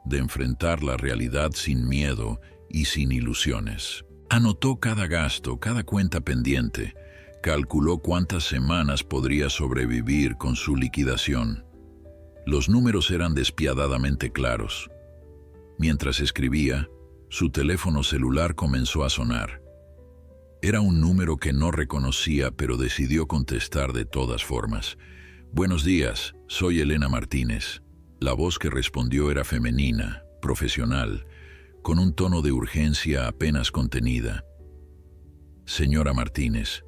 de enfrentar la realidad sin miedo y sin ilusiones. Anotó cada gasto, cada cuenta pendiente, calculó cuántas semanas podría sobrevivir con su liquidación. Los números eran despiadadamente claros. Mientras escribía, su teléfono celular comenzó a sonar. Era un número que no reconocía, pero decidió contestar de todas formas. «Buenos días, soy Elena Martínez». La voz que respondió era femenina, profesional, con un tono de urgencia apenas contenida. «Señora Martínez,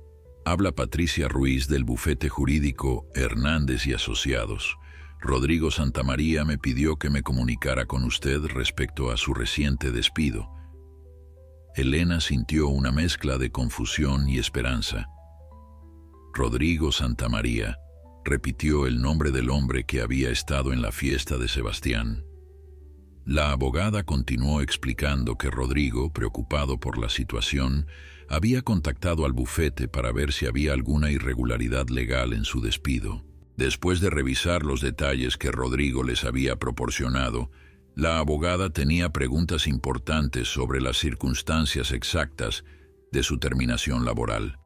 habla Patricia Ruiz del bufete jurídico Hernández y Asociados. Rodrigo Santamaría me pidió que me comunicara con usted respecto a su reciente despido». Elena sintió una mezcla de confusión y esperanza. Rodrigo Santamaría, repitió el nombre del hombre que había estado en la fiesta de Sebastián. La abogada continuó explicando que Rodrigo, preocupado por la situación, había contactado al bufete para ver si había alguna irregularidad legal en su despido. Después de revisar los detalles que Rodrigo les había proporcionado, la abogada tenía preguntas importantes sobre las circunstancias exactas de su terminación laboral.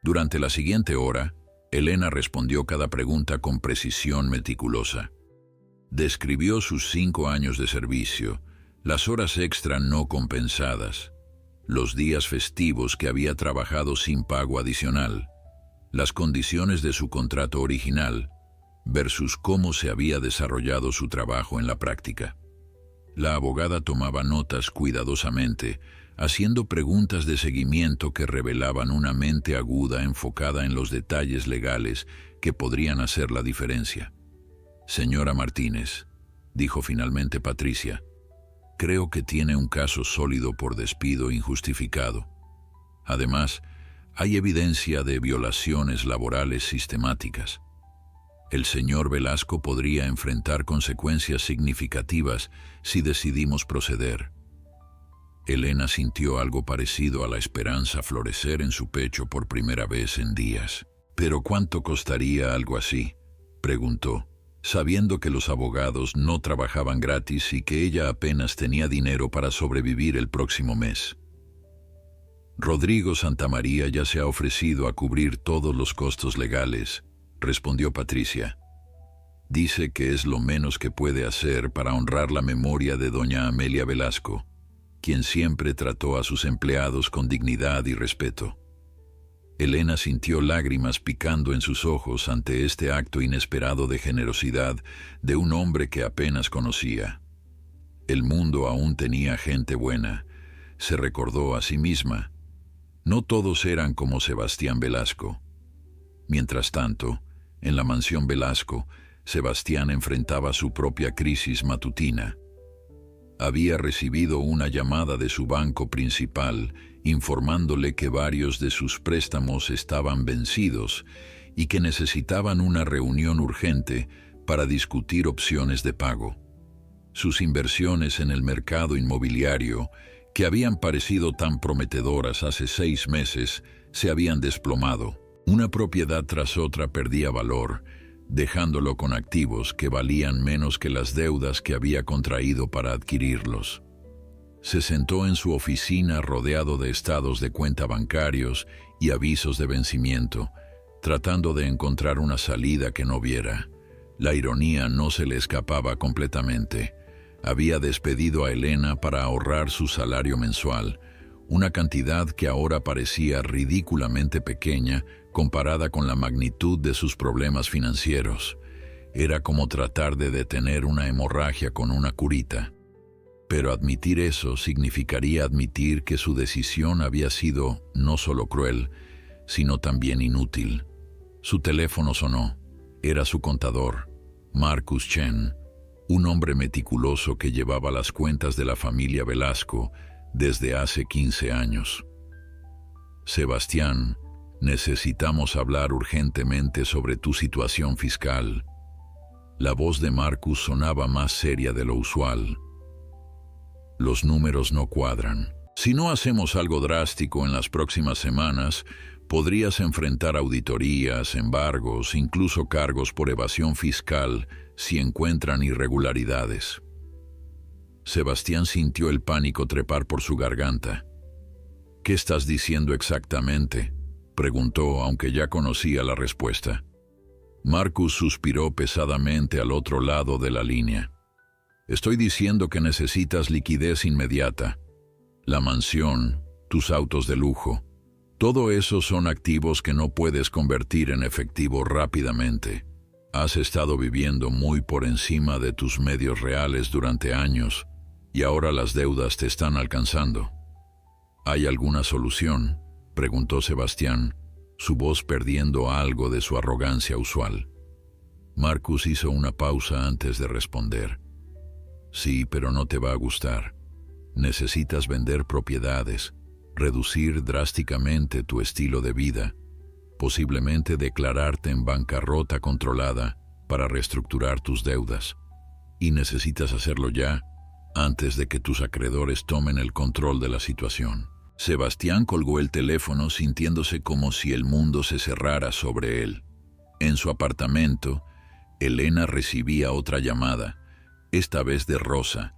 Durante la siguiente hora, Elena respondió cada pregunta con precisión meticulosa. Describió sus 5 años de servicio, las horas extra no compensadas, los días festivos que había trabajado sin pago adicional, las condiciones de su contrato original, versus cómo se había desarrollado su trabajo en la práctica. La abogada tomaba notas cuidadosamente, haciendo preguntas de seguimiento que revelaban una mente aguda enfocada en los detalles legales que podrían hacer la diferencia. «Señora Martínez», dijo finalmente Patricia, «creo que tiene un caso sólido por despido injustificado. Además, hay evidencia de violaciones laborales sistemáticas. El señor Velasco podría enfrentar consecuencias significativas si decidimos proceder». Elena sintió algo parecido a la esperanza florecer en su pecho por primera vez en días. «¿Pero cuánto costaría algo así?», preguntó, sabiendo que los abogados no trabajaban gratis y que ella apenas tenía dinero para sobrevivir el próximo mes. «Rodrigo Santamaría ya se ha ofrecido a cubrir todos los costos legales», respondió Patricia. «Dice que es lo menos que puede hacer para honrar la memoria de doña Amelia Velasco, quien siempre trató a sus empleados con dignidad y respeto». Elena sintió lágrimas picando en sus ojos ante este acto inesperado de generosidad de un hombre que apenas conocía. El mundo aún tenía gente buena, se recordó a sí misma. No todos eran como Sebastián Velasco. Mientras tanto, en la mansión Velasco, Sebastián enfrentaba su propia crisis matutina. Había recibido una llamada de su banco principal informándole que varios de sus préstamos estaban vencidos y que necesitaban una reunión urgente para discutir opciones de pago. Sus inversiones en el mercado inmobiliario, que habían parecido tan prometedoras hace 6 meses, se habían desplomado. Una propiedad tras otra perdía valor, dejándolo con activos que valían menos que las deudas que había contraído para adquirirlos. Se sentó en su oficina rodeado de estados de cuenta bancarios y avisos de vencimiento, tratando de encontrar una salida que no viera. La ironía no se le escapaba completamente. Había despedido a Elena para ahorrar su salario mensual, una cantidad que ahora parecía ridículamente pequeña comparada con la magnitud de sus problemas financieros. Era como tratar de detener una hemorragia con una curita. Pero admitir eso significaría admitir que su decisión había sido no solo cruel, sino también inútil. Su teléfono sonó. Era su contador, Marcus Chen, un hombre meticuloso que llevaba las cuentas de la familia Velasco desde hace 15 años. «Sebastián, necesitamos hablar urgentemente sobre tu situación fiscal». La voz de Marcus sonaba más seria de lo usual. «Los números no cuadran. Si no hacemos algo drástico en las próximas semanas, podrías enfrentar auditorías, embargos, incluso cargos por evasión fiscal si encuentran irregularidades». Sebastián sintió el pánico trepar por su garganta. «¿Qué estás diciendo exactamente?», preguntó, aunque ya conocía la respuesta. Marcus suspiró pesadamente al otro lado de la línea. «Estoy diciendo que necesitas liquidez inmediata. La mansión, tus autos de lujo. Todo eso son activos que no puedes convertir en efectivo rápidamente. Has estado viviendo muy por encima de tus medios reales durante años y ahora las deudas te están alcanzando. ¿Hay alguna solución?, preguntó Sebastián, su voz perdiendo algo de su arrogancia usual. Marcus hizo una pausa antes de responder. Sí, pero no te va a gustar. Necesitas vender propiedades, reducir drásticamente tu estilo de vida, posiblemente declararte en bancarrota controlada para reestructurar tus deudas. Y necesitas hacerlo ya, antes de que tus acreedores tomen el control de la situación. Sebastián colgó el teléfono sintiéndose como si el mundo se cerrara sobre él. En su apartamento, Elena recibía otra llamada, esta vez de Rosa,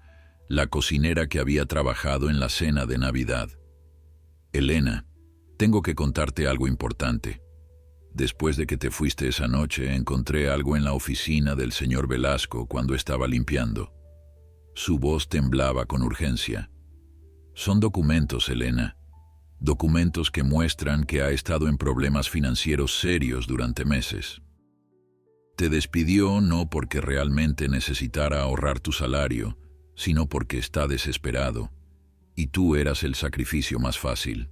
la cocinera que había trabajado en la cena de Navidad. Elena, tengo que contarte algo importante. Después de que te fuiste esa noche, encontré algo en la oficina del señor Velasco cuando estaba limpiando. Su voz temblaba con urgencia. Son documentos, Elena. Documentos que muestran que ha estado en problemas financieros serios durante meses. Te despidió no porque realmente necesitara ahorrar tu salario, sino porque está desesperado, y tú eras el sacrificio más fácil.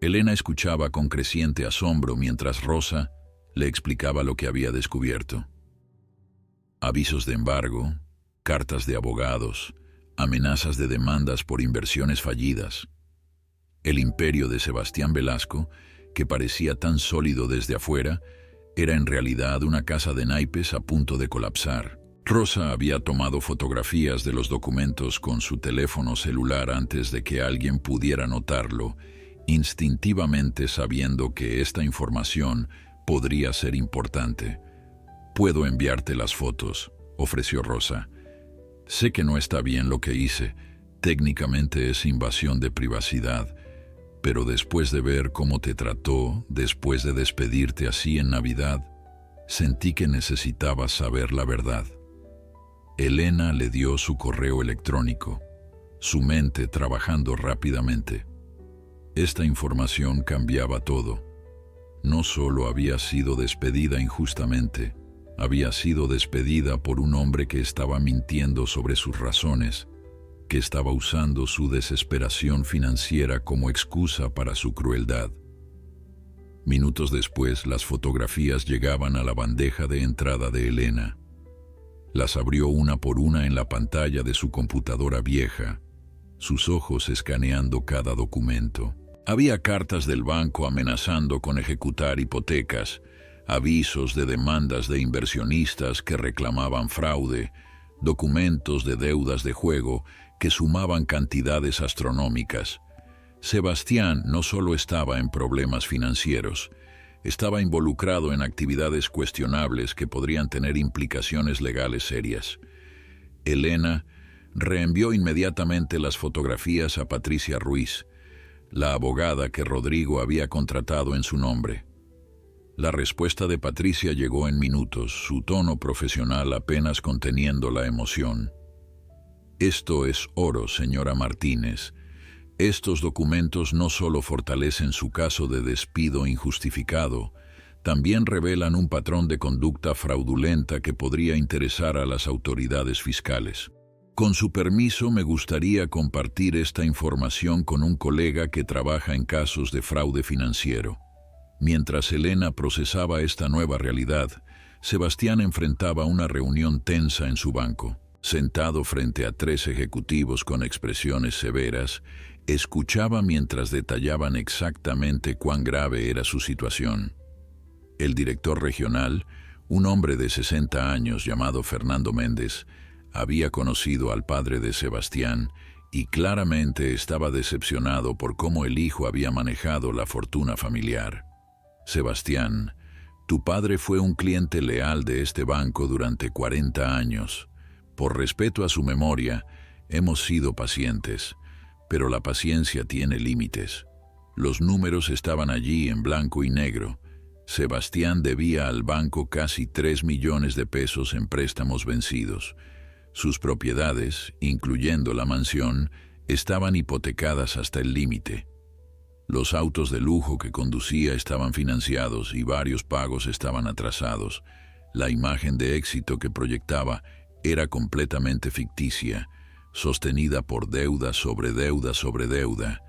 Elena escuchaba con creciente asombro mientras Rosa le explicaba lo que había descubierto. Avisos de embargo, cartas de abogados, amenazas de demandas por inversiones fallidas. El imperio de Sebastián Velasco, que parecía tan sólido desde afuera, era en realidad una casa de naipes a punto de colapsar. Rosa había tomado fotografías de los documentos con su teléfono celular antes de que alguien pudiera notarlo, instintivamente sabiendo que esta información podría ser importante. «Puedo enviarte las fotos», ofreció Rosa. «Sé que no está bien lo que hice, técnicamente es invasión de privacidad, pero después de ver cómo te trató, después de despedirte así en Navidad, sentí que necesitabas saber la verdad». Elena le dio su correo electrónico, su mente trabajando rápidamente. Esta información cambiaba todo. No solo había sido despedida injustamente, había sido despedida por un hombre que estaba mintiendo sobre sus razones, que estaba usando su desesperación financiera como excusa para su crueldad. Minutos después, las fotografías llegaban a la bandeja de entrada de Elena. Las abrió una por una en la pantalla de su computadora vieja, sus ojos escaneando cada documento. Había cartas del banco amenazando con ejecutar hipotecas, avisos de demandas de inversionistas que reclamaban fraude, documentos de deudas de juego que sumaban cantidades astronómicas. Sebastián no solo estaba en problemas financieros, estaba involucrado en actividades cuestionables que podrían tener implicaciones legales serias. Elena reenvió inmediatamente las fotografías a Patricia Ruiz, la abogada que Rodrigo había contratado en su nombre. La respuesta de Patricia llegó en minutos, su tono profesional apenas conteniendo la emoción. «Esto es oro, señora Martínez. Estos documentos no solo fortalecen su caso de despido injustificado, también revelan un patrón de conducta fraudulenta que podría interesar a las autoridades fiscales. Con su permiso, me gustaría compartir esta información con un colega que trabaja en casos de fraude financiero». Mientras Elena procesaba esta nueva realidad, Sebastián enfrentaba una reunión tensa en su banco. Sentado frente a 3 ejecutivos con expresiones severas, escuchaba mientras detallaban exactamente cuán grave era su situación. El director regional, un hombre de 60 años llamado Fernando Méndez, había conocido al padre de Sebastián y claramente estaba decepcionado por cómo el hijo había manejado la fortuna familiar. «Sebastián, tu padre fue un cliente leal de este banco durante 40 años. Por respeto a su memoria, hemos sido pacientes, pero la paciencia tiene límites. Los números estaban allí en blanco y negro. Sebastián debía al banco casi 3 millones de pesos en préstamos vencidos. Sus propiedades, incluyendo la mansión, Estaban hipotecadas hasta el límite. Los autos de lujo que conducía estaban financiados y varios pagos estaban atrasados. La imagen de éxito que proyectaba era completamente ficticia, sostenida por deuda sobre deuda sobre deuda.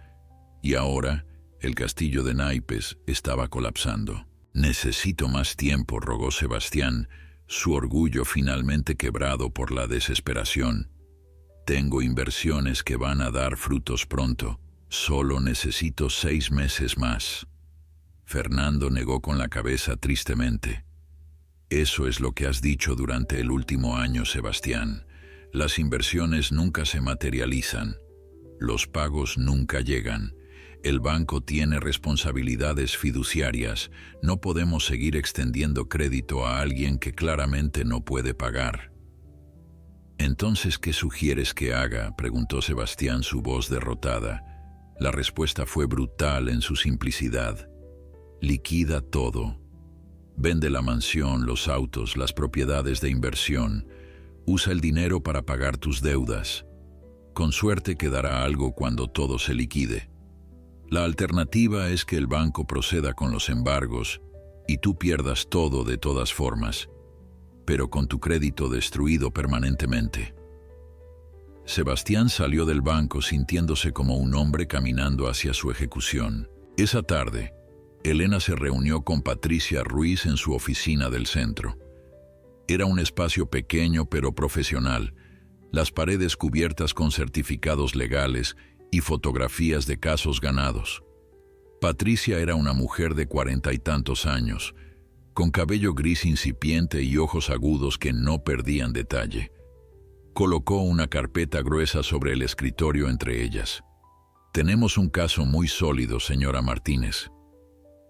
Y ahora, el castillo de naipes estaba colapsando. «Necesito más tiempo», rogó Sebastián, su orgullo finalmente quebrado por la desesperación. «Tengo inversiones que van a dar frutos pronto. Solo necesito 6 meses más». Fernando negó con la cabeza tristemente. «Eso es lo que has dicho durante el último año, Sebastián. Las inversiones nunca se materializan. Los pagos nunca llegan. El banco tiene responsabilidades fiduciarias. No podemos seguir extendiendo crédito a alguien que claramente no puede pagar». «Entonces, ¿qué sugieres que haga?», preguntó Sebastián, su voz derrotada. La respuesta fue brutal en su simplicidad. «Liquida todo. Vende la mansión, los autos, las propiedades de inversión. Usa el dinero para pagar tus deudas. Con suerte quedará algo cuando todo se liquide. La alternativa es que el banco proceda con los embargos y tú pierdas todo de todas formas, pero con tu crédito destruido permanentemente». Sebastián salió del banco sintiéndose como un hombre caminando hacia su ejecución. Esa tarde, Elena se reunió con Patricia Ruiz en su oficina del centro. Era un espacio pequeño pero profesional, las paredes cubiertas con certificados legales y fotografías de casos ganados. Patricia era una mujer de 40 y tantos años, con cabello gris incipiente y ojos agudos que no perdían detalle. Colocó una carpeta gruesa sobre el escritorio entre ellas. «Tenemos un caso muy sólido, señora Martínez.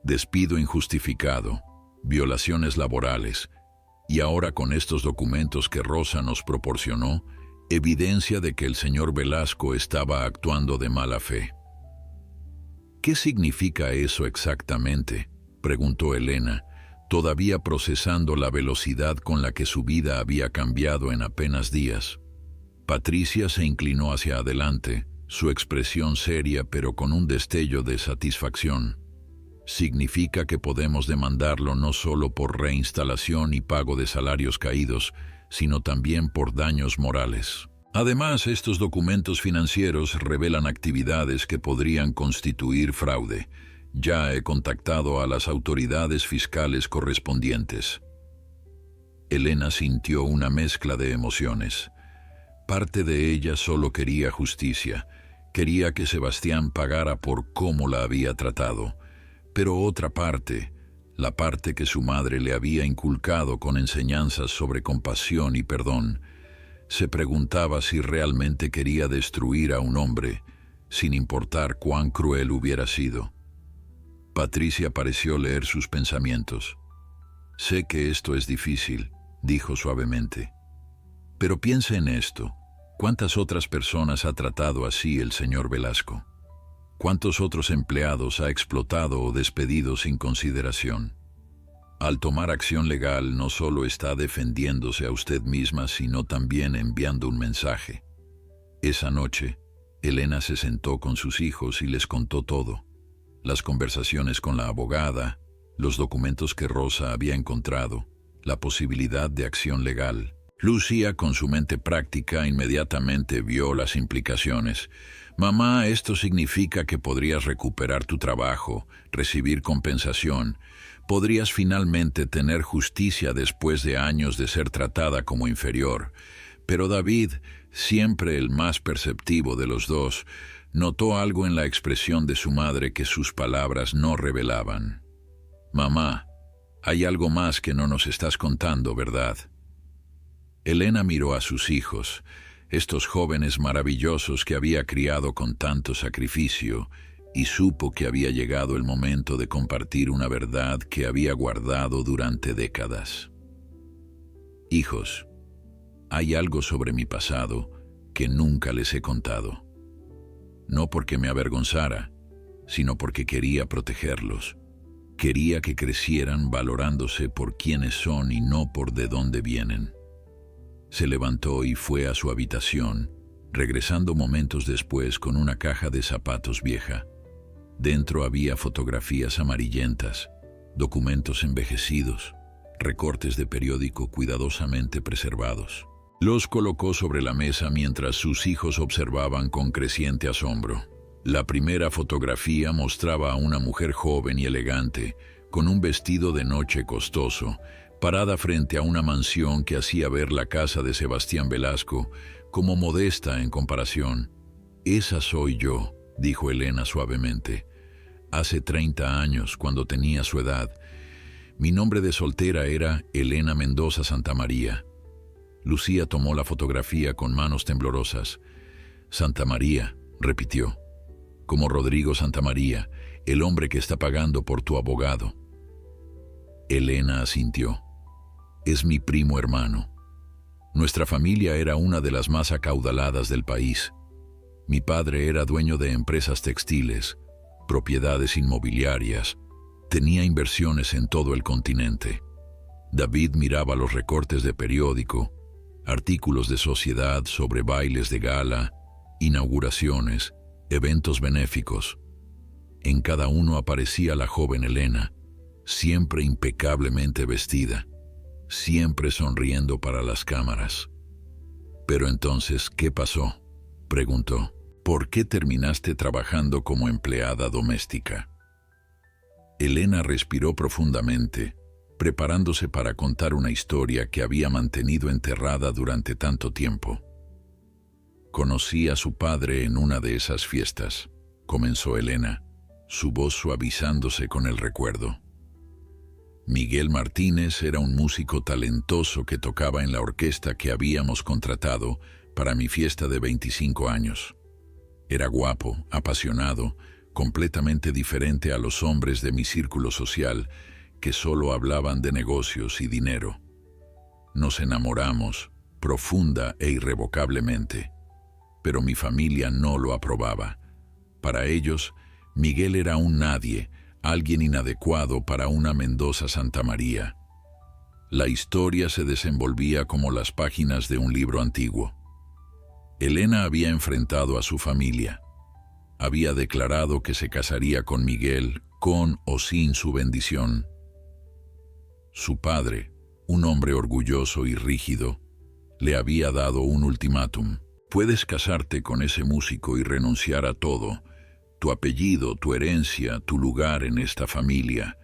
Despido injustificado, violaciones laborales, y ahora con estos documentos que Rosa nos proporcionó, evidencia de que el señor Velasco estaba actuando de mala fe». «¿Qué significa eso exactamente?», preguntó Elena, todavía procesando la velocidad con la que su vida había cambiado en apenas días. Patricia se inclinó hacia adelante, su expresión seria pero con un destello de satisfacción. «Significa que podemos demandarlo no solo por reinstalación y pago de salarios caídos, sino también por daños morales. Además, estos documentos financieros revelan actividades que podrían constituir fraude. Ya he contactado a las autoridades fiscales correspondientes». Elena sintió una mezcla de emociones. Parte de ella solo quería justicia, quería que Sebastián pagara por cómo la había tratado, pero otra parte, la parte que su madre le había inculcado con enseñanzas sobre compasión y perdón, se preguntaba si realmente quería destruir a un hombre, sin importar cuán cruel hubiera sido. Patricia pareció leer sus pensamientos. «Sé que esto es difícil», dijo suavemente. «Pero piense en esto. ¿Cuántas otras personas ha tratado así el señor Velasco? ¿Cuántos otros empleados ha explotado o despedido sin consideración? Al tomar acción legal no solo está defendiéndose a usted misma, sino también enviando un mensaje». Esa noche, Elena se sentó con sus hijos y les contó todo. Las conversaciones con la abogada, los documentos que Rosa había encontrado, la posibilidad de acción legal. Lucía, con su mente práctica, inmediatamente vio las implicaciones. «Mamá, esto significa que podrías recuperar tu trabajo, recibir compensación. Podrías finalmente tener justicia después de años de ser tratada como inferior». Pero David, siempre el más perceptivo de los dos, notó algo en la expresión de su madre que sus palabras no revelaban. «Mamá, hay algo más que no nos estás contando, ¿verdad?». Elena miró a sus hijos, estos jóvenes maravillosos que había criado con tanto sacrificio, y supo que había llegado el momento de compartir una verdad que había guardado durante décadas. «Hijos, hay algo sobre mi pasado que nunca les he contado. No porque me avergonzara, sino porque quería protegerlos. Quería que crecieran valorándose por quienes son y no por de dónde vienen». Se levantó y fue a su habitación, regresando momentos después con una caja de zapatos vieja. Dentro había fotografías amarillentas, documentos envejecidos, recortes de periódico cuidadosamente preservados. Los colocó sobre la mesa mientras sus hijos observaban con creciente asombro. La primera fotografía mostraba a una mujer joven y elegante, con un vestido de noche costoso, parada frente a una mansión que hacía ver la casa de Sebastián Velasco como modesta en comparación. «Esa soy yo», dijo Elena suavemente. «Hace 30 años, cuando tenía su edad. Mi nombre de soltera era Elena Mendoza Santamaría». Lucía tomó la fotografía con manos temblorosas. «Santamaría», repitió. «Como Rodrigo Santamaría, el hombre que está pagando por tu abogado». Elena asintió. «Es mi primo hermano. Nuestra familia era una de las más acaudaladas del país. Mi padre era dueño de empresas textiles, propiedades inmobiliarias, tenía inversiones en todo el continente. David miraba los recortes de periódico, artículos de sociedad sobre bailes de gala, inauguraciones, eventos benéficos. En cada uno aparecía la joven Elena, siempre impecablemente vestida, siempre sonriendo para las cámaras. «Pero entonces, ¿qué pasó?», preguntó. «¿Por qué terminaste trabajando como empleada doméstica?». Elena respiró profundamente, preparándose para contar una historia que había mantenido enterrada durante tanto tiempo. «Conocí a su padre en una de esas fiestas», comenzó Elena, su voz suavizándose con el recuerdo. Miguel Martínez era un músico talentoso que tocaba en la orquesta que habíamos contratado para mi fiesta de 25 años. Era guapo, apasionado, completamente diferente a los hombres de mi círculo social que solo hablaban de negocios y dinero. Nos enamoramos, profunda e irrevocablemente, pero mi familia no lo aprobaba. Para ellos, Miguel era un nadie, alguien inadecuado para una Mendoza Santamaría. La historia se desenvolvía como las páginas de un libro antiguo. Elena había enfrentado a su familia. Había declarado que se casaría con Miguel, con o sin su bendición. Su padre, un hombre orgulloso y rígido, le había dado un ultimátum. «Puedes casarte con ese músico y renunciar a todo, tu apellido, tu herencia, tu lugar en esta familia,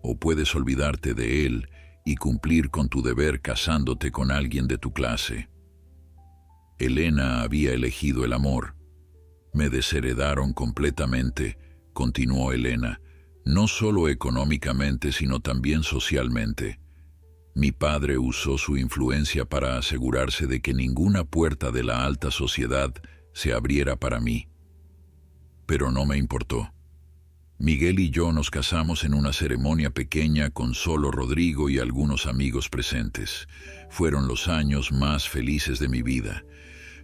o puedes olvidarte de él y cumplir con tu deber casándote con alguien de tu clase». Elena había elegido el amor. «Me desheredaron completamente», continuó Elena, «no solo económicamente, sino también socialmente. Mi padre usó su influencia para asegurarse de que ninguna puerta de la alta sociedad se abriera para mí. Pero no me importó. Miguel y yo nos casamos en una ceremonia pequeña con solo Rodrigo y algunos amigos presentes. Fueron los años más felices de mi vida.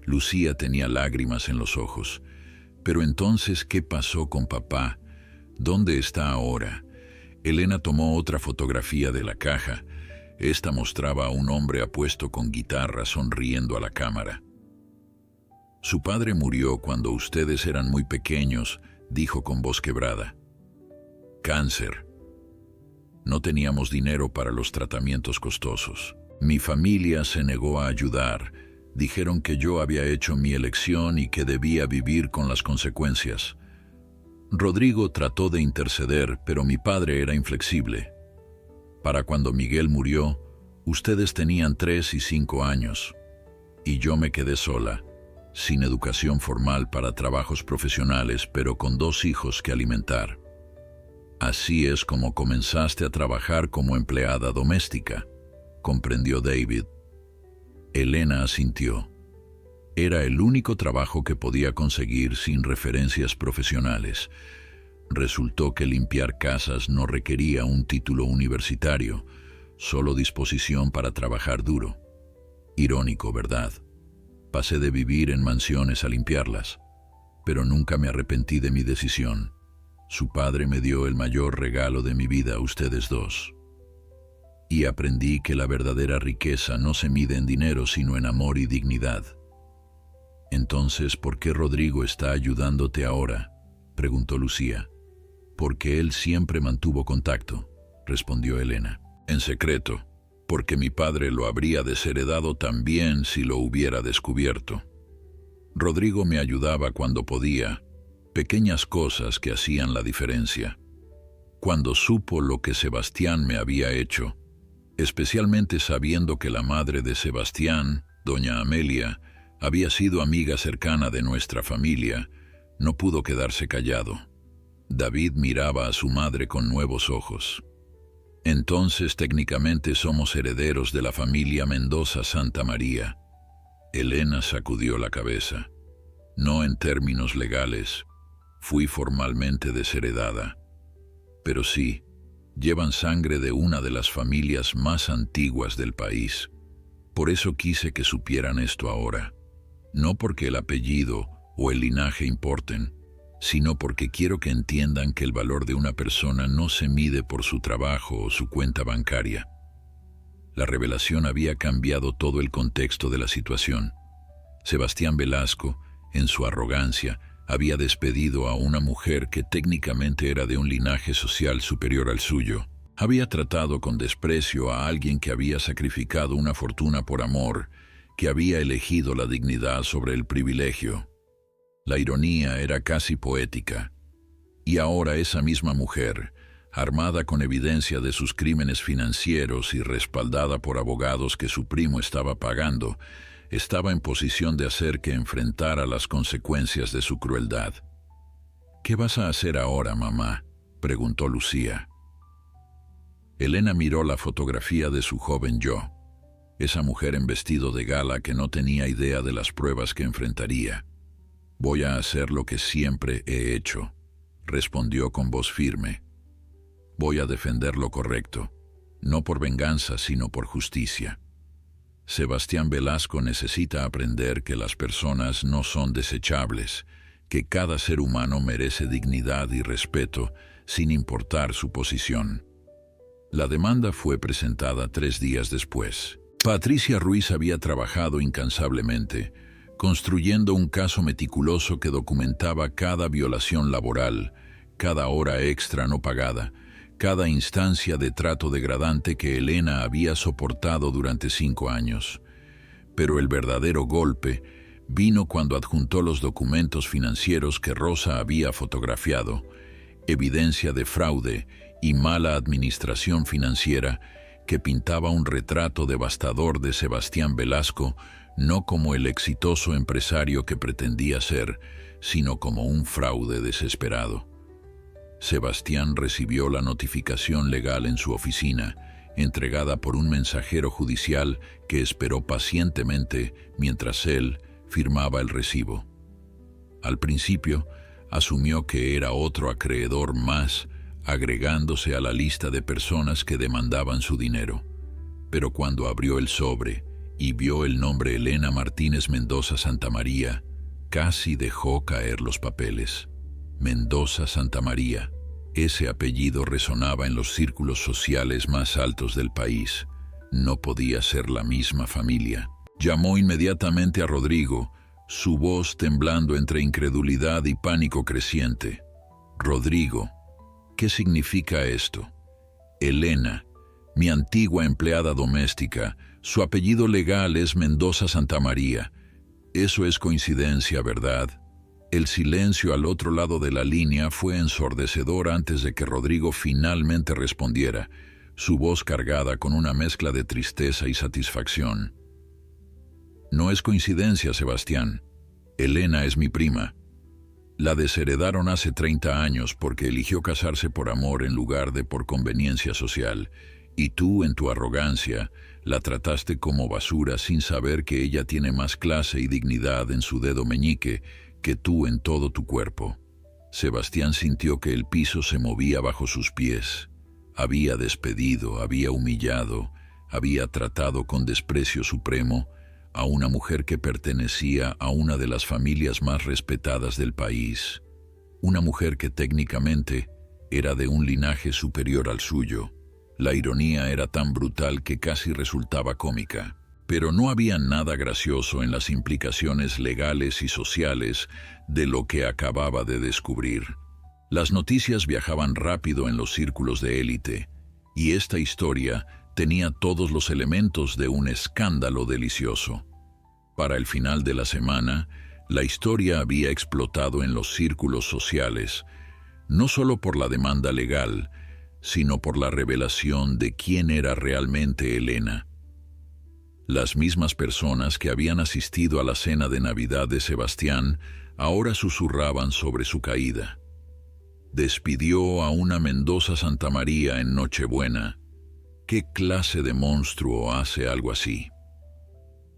Lucía tenía lágrimas en los ojos. Pero entonces, ¿qué pasó con papá? ¿Dónde está ahora?». Elena tomó otra fotografía de la caja. Esta mostraba a un hombre apuesto con guitarra sonriendo a la cámara. «Su padre murió cuando ustedes eran muy pequeños», dijo con voz quebrada. «Cáncer. No teníamos dinero para los tratamientos costosos. Mi familia se negó a ayudar. Dijeron que yo había hecho mi elección y que debía vivir con las consecuencias. Rodrigo trató de interceder, pero mi padre era inflexible. Para cuando Miguel murió, ustedes tenían 3 y 5 años, y yo me quedé sola, sin educación formal para trabajos profesionales, pero con 2 hijos que alimentar. Así es como comenzaste a trabajar como empleada doméstica», comprendió David. Elena asintió. Era el único trabajo que podía conseguir sin referencias profesionales. Resultó que limpiar casas no requería un título universitario, solo disposición para trabajar duro. Irónico, ¿verdad? Pasé de vivir en mansiones a limpiarlas, pero nunca me arrepentí de mi decisión. Su padre me dio el mayor regalo de mi vida a ustedes 2. Y aprendí que la verdadera riqueza no se mide en dinero, sino en amor y dignidad. «Entonces, ¿por qué Rodrigo está ayudándote ahora?», preguntó Lucía. «Porque él siempre mantuvo contacto», respondió Elena. «En secreto, porque mi padre lo habría desheredado también si lo hubiera descubierto. Rodrigo me ayudaba cuando podía, pequeñas cosas que hacían la diferencia. Cuando supo lo que Sebastián me había hecho, especialmente sabiendo que la madre de Sebastián, doña Amelia, había sido amiga cercana de nuestra familia, no pudo quedarse callado. David miraba a su madre con nuevos ojos. Entonces técnicamente somos herederos de la familia Mendoza Santa María». Elena sacudió la cabeza. «No en términos legales. Fui formalmente desheredada. Pero sí, llevan sangre de una de las familias más antiguas del país. Por eso quise que supieran esto ahora. No porque el apellido o el linaje importen, sino porque quiero que entiendan que el valor de una persona no se mide por su trabajo o su cuenta bancaria». La revelación había cambiado todo el contexto de la situación. Sebastián Velasco, en su arrogancia, había despedido a una mujer que técnicamente era de un linaje social superior al suyo. Había tratado con desprecio a alguien que había sacrificado una fortuna por amor, que había elegido la dignidad sobre el privilegio. La ironía era casi poética. Y ahora esa misma mujer, armada con evidencia de sus crímenes financieros y respaldada por abogados que su primo estaba pagando, estaba en posición de hacer que enfrentara las consecuencias de su crueldad. «¿Qué vas a hacer ahora, mamá?», preguntó Lucía. Elena miró la fotografía de su joven yo, esa mujer en vestido de gala que no tenía idea de las pruebas que enfrentaría. «Voy a hacer lo que siempre he hecho», respondió con voz firme. «Voy a defender lo correcto, no por venganza, sino por justicia. Sebastián Velasco necesita aprender que las personas no son desechables, que cada ser humano merece dignidad y respeto sin importar su posición». La demanda fue presentada 3 días después. Patricia Ruiz había trabajado incansablemente, construyendo un caso meticuloso que documentaba cada violación laboral, cada hora extra no pagada, cada instancia de trato degradante que Elena había soportado durante 5 años. Pero el verdadero golpe vino cuando adjuntó los documentos financieros que Rosa había fotografiado, evidencia de fraude y mala administración financiera que pintaba un retrato devastador de Sebastián Velasco, no como el exitoso empresario que pretendía ser, sino como un fraude desesperado. Sebastián recibió la notificación legal en su oficina, entregada por un mensajero judicial que esperó pacientemente mientras él firmaba el recibo. Al principio, asumió que era otro acreedor más, agregándose a la lista de personas que demandaban su dinero. Pero cuando abrió el sobre y vio el nombre Elena Martínez Mendoza Santamaría, casi dejó caer los papeles. Mendoza Santamaría. Ese apellido resonaba en los círculos sociales más altos del país. No podía ser la misma familia. Llamó inmediatamente a Rodrigo, su voz temblando entre incredulidad y pánico creciente. «Rodrigo, ¿qué significa esto? Elena, mi antigua empleada doméstica, su apellido legal es Mendoza Santamaría. Eso es coincidencia, ¿verdad?». El silencio al otro lado de la línea fue ensordecedor antes de que Rodrigo finalmente respondiera, su voz cargada con una mezcla de tristeza y satisfacción. «No es coincidencia, Sebastián. Elena es mi prima. La desheredaron hace 30 años porque eligió casarse por amor en lugar de por conveniencia social, y tú, en tu arrogancia, la trataste como basura sin saber que ella tiene más clase y dignidad en su dedo meñique que tú en todo tu cuerpo». Sebastián sintió que el piso se movía bajo sus pies. Había despedido, había humillado, había tratado con desprecio supremo a una mujer que pertenecía a una de las familias más respetadas del país, una mujer que técnicamente era de un linaje superior al suyo. La ironía era tan brutal que casi resultaba cómica. Pero no había nada gracioso en las implicaciones legales y sociales de lo que acababa de descubrir. Las noticias viajaban rápido en los círculos de élite, y esta historia tenía todos los elementos de un escándalo delicioso. Para el final de la semana, la historia había explotado en los círculos sociales, no solo por la demanda legal, sino por la revelación de quién era realmente Elena. Las mismas personas que habían asistido a la cena de Navidad de Sebastián ahora susurraban sobre su caída. Despidió a una Mendoza Santamaría en Nochebuena. ¿Qué clase de monstruo hace algo así?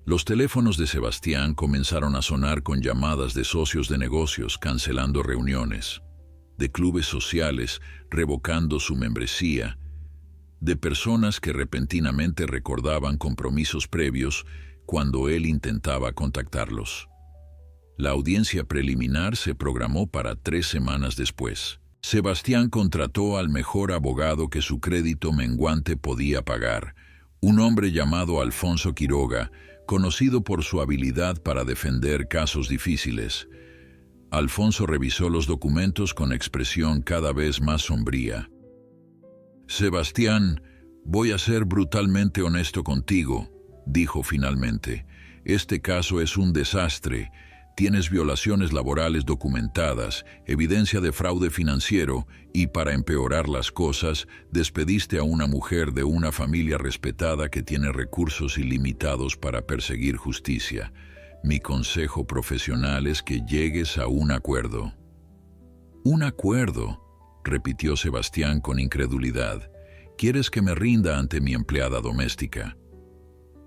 Los teléfonos de Sebastián comenzaron a sonar con llamadas de socios de negocios cancelando reuniones, de clubes sociales revocando su membresía, de personas que repentinamente recordaban compromisos previos cuando él intentaba contactarlos. La audiencia preliminar se programó para 3 semanas después. Sebastián contrató al mejor abogado que su crédito menguante podía pagar, un hombre llamado Alfonso Quiroga, conocido por su habilidad para defender casos difíciles. Alfonso revisó los documentos con expresión cada vez más sombría. «Sebastián, voy a ser brutalmente honesto contigo», dijo finalmente. «Este caso es un desastre. Tienes violaciones laborales documentadas, evidencia de fraude financiero y, para empeorar las cosas, despediste a una mujer de una familia respetada que tiene recursos ilimitados para perseguir justicia. Mi consejo profesional es que llegues a un acuerdo». «¿Un acuerdo?», repitió Sebastián con incredulidad. «¿Quieres que me rinda ante mi empleada doméstica?».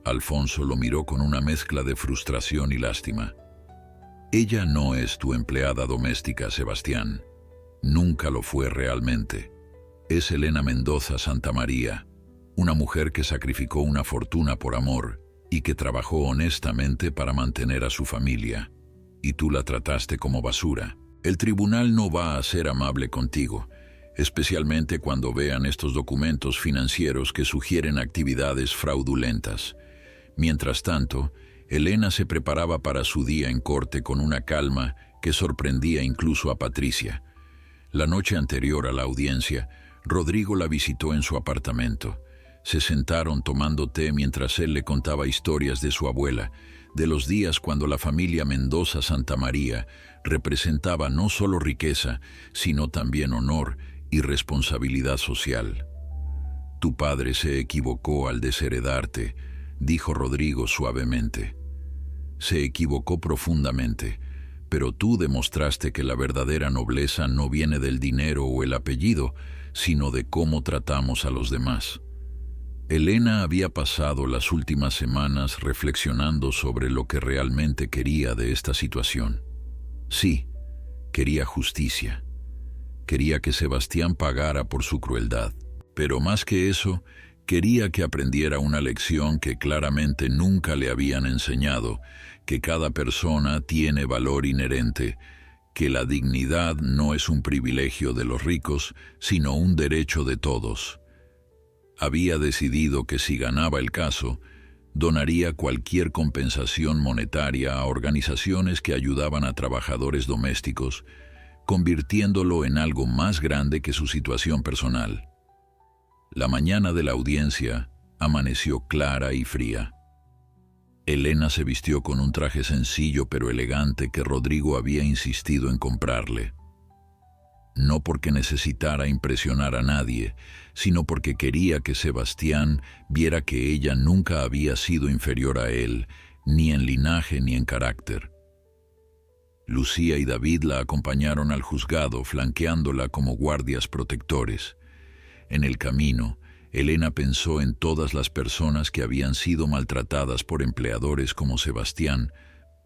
Alfonso lo miró con una mezcla de frustración y lástima. «Ella no es tu empleada doméstica, Sebastián. Nunca lo fue realmente. Es Elena Mendoza Santamaría, una mujer que sacrificó una fortuna por amor y que trabajó honestamente para mantener a su familia. Y tú la trataste como basura. El tribunal no va a ser amable contigo, especialmente cuando vean estos documentos financieros que sugieren actividades fraudulentas». Mientras tanto, Elena se preparaba para su día en corte con una calma que sorprendía incluso a Patricia. La noche anterior a la audiencia, Rodrigo la visitó en su apartamento. Se sentaron tomando té mientras él le contaba historias de su abuela, de los días cuando la familia Mendoza Santamaría representaba no solo riqueza, sino también honor y responsabilidad social. «Tu padre se equivocó al desheredarte», dijo Rodrigo suavemente. «Se equivocó profundamente, pero tú demostraste que la verdadera nobleza no viene del dinero o el apellido, sino de cómo tratamos a los demás». Elena había pasado las últimas semanas reflexionando sobre lo que realmente quería de esta situación. Sí, quería justicia. Quería que Sebastián pagara por su crueldad. Pero más que eso, quería que aprendiera una lección que claramente nunca le habían enseñado, que cada persona tiene valor inherente, que la dignidad no es un privilegio de los ricos, sino un derecho de todos. Había decidido que si ganaba el caso, donaría cualquier compensación monetaria a organizaciones que ayudaban a trabajadores domésticos, convirtiéndolo en algo más grande que su situación personal. La mañana de la audiencia amaneció clara y fría. Elena se vistió con un traje sencillo pero elegante que Rodrigo había insistido en comprarle. No porque necesitara impresionar a nadie, sino porque quería que Sebastián viera que ella nunca había sido inferior a él, ni en linaje ni en carácter. Lucía y David la acompañaron al juzgado, flanqueándola como guardias protectores. En el camino, Elena pensó en todas las personas que habían sido maltratadas por empleadores como Sebastián,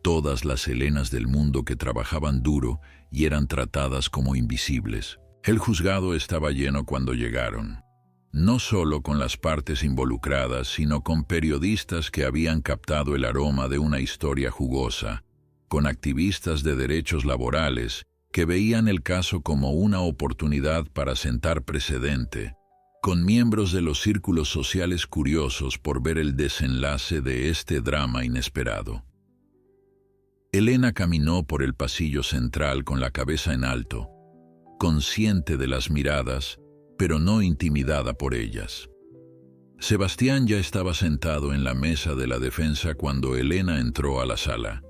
todas las Elenas del mundo que trabajaban duro y eran tratadas como invisibles. El juzgado estaba lleno cuando llegaron, no solo con las partes involucradas, sino con periodistas que habían captado el aroma de una historia jugosa, con activistas de derechos laborales que veían el caso como una oportunidad para sentar precedente, con miembros de los círculos sociales curiosos por ver el desenlace de este drama inesperado. Elena caminó por el pasillo central con la cabeza en alto, consciente de las miradas, pero no intimidada por ellas. Sebastián ya estaba sentado en la mesa de la defensa cuando Elena entró a la sala.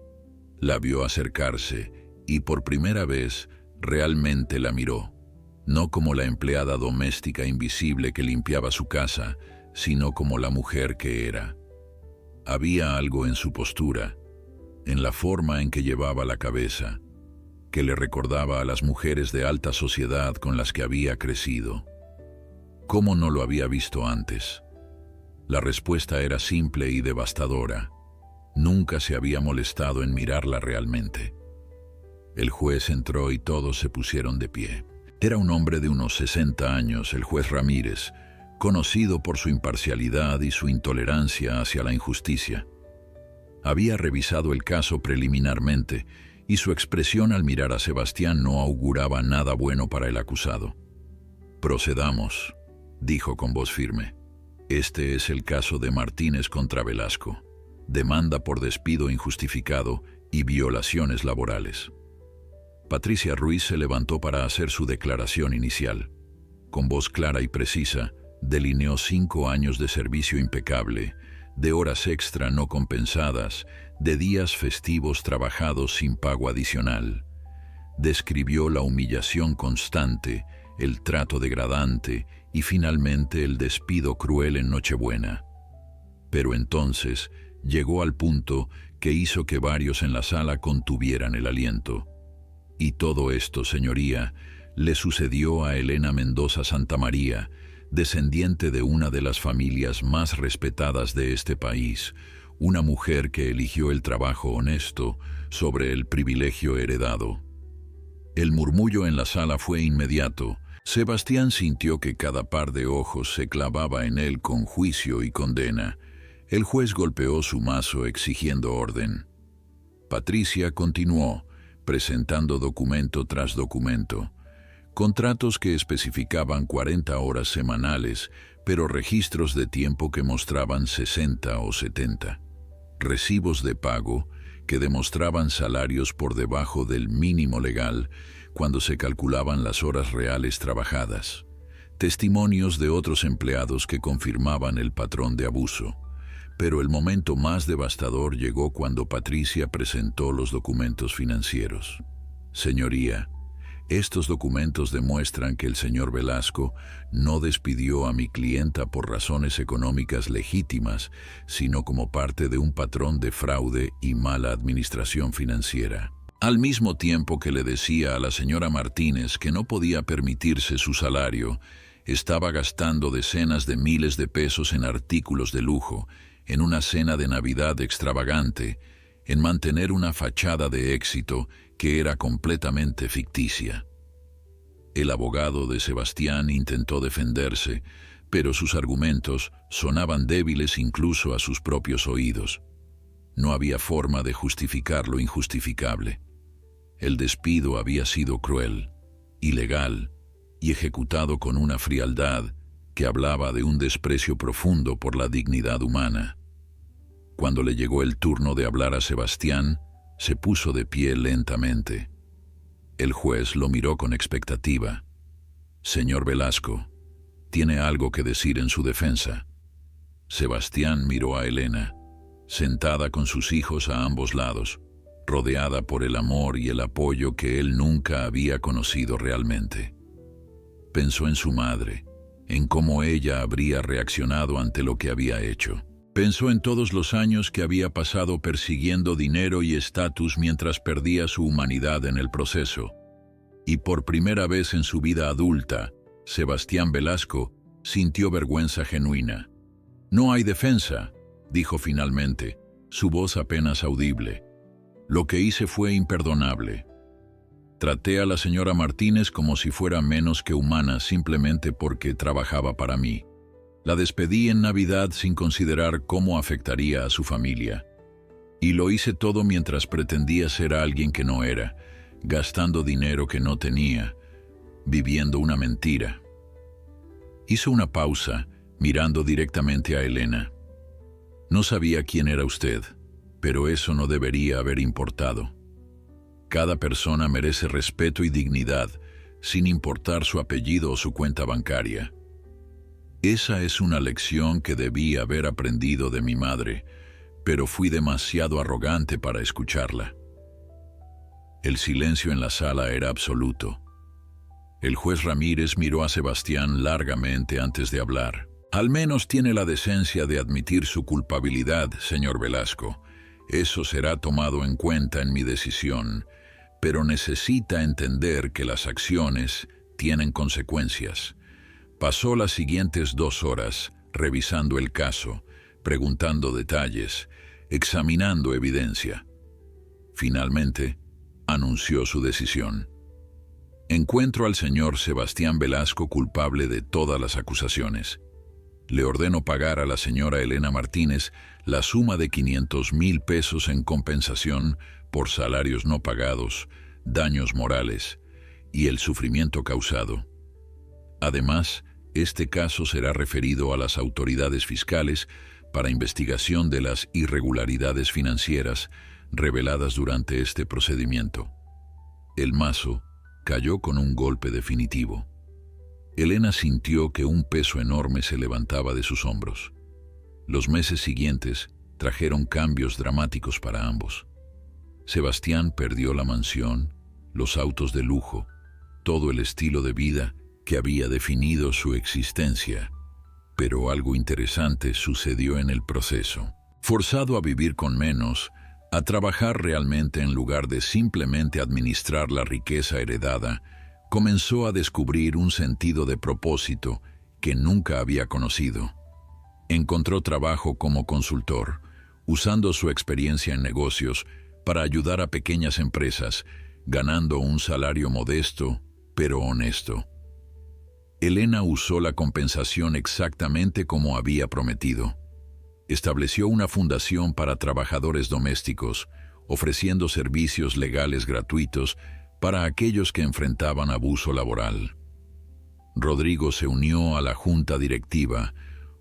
La vio acercarse y por primera vez realmente la miró, no como la empleada doméstica invisible que limpiaba su casa, sino como la mujer que era. Había algo en su postura, en la forma en que llevaba la cabeza, que le recordaba a las mujeres de alta sociedad con las que había crecido. ¿Cómo no lo había visto antes? La respuesta era simple y devastadora. Nunca se había molestado en mirarla realmente. El juez entró y todos se pusieron de pie. Era un hombre de unos 60 años, el juez Ramírez, conocido por su imparcialidad y su intolerancia hacia la injusticia. Había revisado el caso preliminarmente y su expresión al mirar a Sebastián no auguraba nada bueno para el acusado. «Procedamos», dijo con voz firme. «Este es el caso de Martínez contra Velasco. Demanda por despido injustificado y violaciones laborales». Patricia Ruiz se levantó para hacer su declaración inicial. Con voz clara y precisa, delineó 5 años de servicio impecable, de horas extra no compensadas, de días festivos trabajados sin pago adicional. Describió la humillación constante, el trato degradante y finalmente el despido cruel en Nochebuena. Pero entonces llegó al punto que hizo que varios en la sala contuvieran el aliento. Y todo esto, señoría, le sucedió a Elena Mendoza Santamaría, descendiente de una de las familias más respetadas de este país, una mujer que eligió el trabajo honesto sobre el privilegio heredado. El murmullo en la sala fue inmediato. Sebastián sintió que cada par de ojos se clavaba en él con juicio y condena. El juez golpeó su mazo exigiendo orden. Patricia continuó, presentando documento tras documento. Contratos que especificaban 40 horas semanales, pero registros de tiempo que mostraban 60 o 70. Recibos de pago que demostraban salarios por debajo del mínimo legal cuando se calculaban las horas reales trabajadas. Testimonios de otros empleados que confirmaban el patrón de abuso. Pero el momento más devastador llegó cuando Patricia presentó los documentos financieros. Señoría, estos documentos demuestran que el señor Velasco no despidió a mi clienta por razones económicas legítimas, sino como parte de un patrón de fraude y mala administración financiera. Al mismo tiempo que le decía a la señora Martínez que no podía permitirse su salario, estaba gastando decenas de miles de pesos en artículos de lujo, en una cena de Navidad extravagante, en mantener una fachada de éxito que era completamente ficticia. El abogado de Sebastián intentó defenderse, pero sus argumentos sonaban débiles incluso a sus propios oídos. No había forma de justificar lo injustificable. El despido había sido cruel, ilegal y ejecutado con una frialdad que hablaba de un desprecio profundo por la dignidad humana. Cuando le llegó el turno de hablar a Sebastián, se puso de pie lentamente. El juez lo miró con expectativa. «Señor Velasco, ¿tiene algo que decir en su defensa?» Sebastián miró a Elena, sentada con sus hijos a ambos lados, rodeada por el amor y el apoyo que él nunca había conocido realmente. Pensó en su madre, en cómo ella habría reaccionado ante lo que había hecho. Pensó en todos los años que había pasado persiguiendo dinero y estatus mientras perdía su humanidad en el proceso. Y por primera vez en su vida adulta, Sebastián Velasco sintió vergüenza genuina. «No hay defensa», dijo finalmente, su voz apenas audible. «Lo que hice fue imperdonable. Traté a la señora Martínez como si fuera menos que humana simplemente porque trabajaba para mí. La despedí en Navidad sin considerar cómo afectaría a su familia. Y lo hice todo mientras pretendía ser alguien que no era, gastando dinero que no tenía, viviendo una mentira». Hizo una pausa, mirando directamente a Elena. No sabía quién era usted, pero eso no debería haber importado. Cada persona merece respeto y dignidad, sin importar su apellido o su cuenta bancaria. Esa es una lección que debí haber aprendido de mi madre, pero fui demasiado arrogante para escucharla. El silencio en la sala era absoluto. El juez Ramírez miró a Sebastián largamente antes de hablar. Al menos tiene la decencia de admitir su culpabilidad, señor Velasco. Eso será tomado en cuenta en mi decisión, pero necesita entender que las acciones tienen consecuencias. Pasó las siguientes 2 horas revisando el caso, preguntando detalles, examinando evidencia. Finalmente, anunció su decisión. Encuentro al señor Sebastián Velasco culpable de todas las acusaciones. Le ordeno pagar a la señora Elena Martínez la suma de 500,000 pesos en compensación por salarios no pagados, daños morales y el sufrimiento causado. Además, este caso será referido a las autoridades fiscales para investigación de las irregularidades financieras reveladas durante este procedimiento. El mazo cayó con un golpe definitivo. Elena sintió que un peso enorme se levantaba de sus hombros. Los meses siguientes trajeron cambios dramáticos para ambos. Sebastián perdió la mansión, los autos de lujo, todo el estilo de vida que había definido su existencia. Pero algo interesante sucedió en el proceso. Forzado a vivir con menos, a trabajar realmente en lugar de simplemente administrar la riqueza heredada, comenzó a descubrir un sentido de propósito que nunca había conocido. Encontró trabajo como consultor, usando su experiencia en negocios para ayudar a pequeñas empresas, ganando un salario modesto, pero honesto. Elena usó la compensación exactamente como había prometido. Estableció una fundación para trabajadores domésticos, ofreciendo servicios legales gratuitos para aquellos que enfrentaban abuso laboral. Rodrigo se unió a la junta directiva,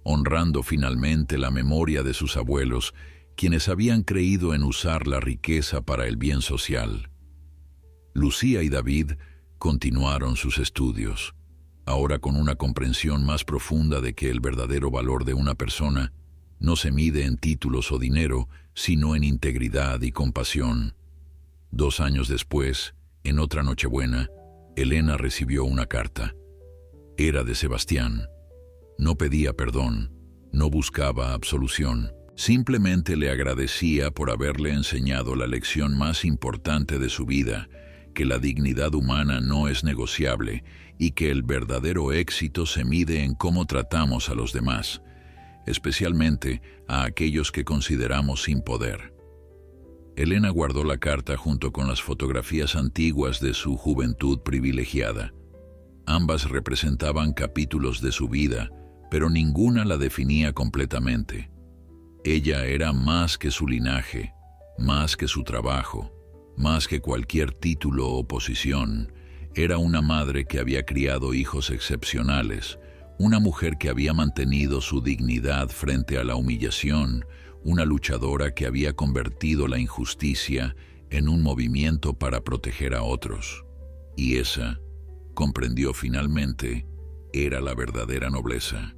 honrando finalmente la memoria de sus abuelos, quienes habían creído en usar la riqueza para el bien social. Lucía y David continuaron sus estudios, ahora con una comprensión más profunda de que el verdadero valor de una persona no se mide en títulos o dinero, sino en integridad y compasión. 2 años después, en otra Nochebuena, Elena recibió una carta. Era de Sebastián. No pedía perdón, no buscaba absolución. Simplemente le agradecía por haberle enseñado la lección más importante de su vida, que la dignidad humana no es negociable y que el verdadero éxito se mide en cómo tratamos a los demás, especialmente a aquellos que consideramos sin poder. Elena guardó la carta junto con las fotografías antiguas de su juventud privilegiada. Ambas representaban capítulos de su vida, pero ninguna la definía completamente. Ella era más que su linaje, más que su trabajo, más que cualquier título o posición. Era una madre que había criado hijos excepcionales, una mujer que había mantenido su dignidad frente a la humillación, una luchadora que había convertido la injusticia en un movimiento para proteger a otros. Y esa, comprendió finalmente, era la verdadera nobleza.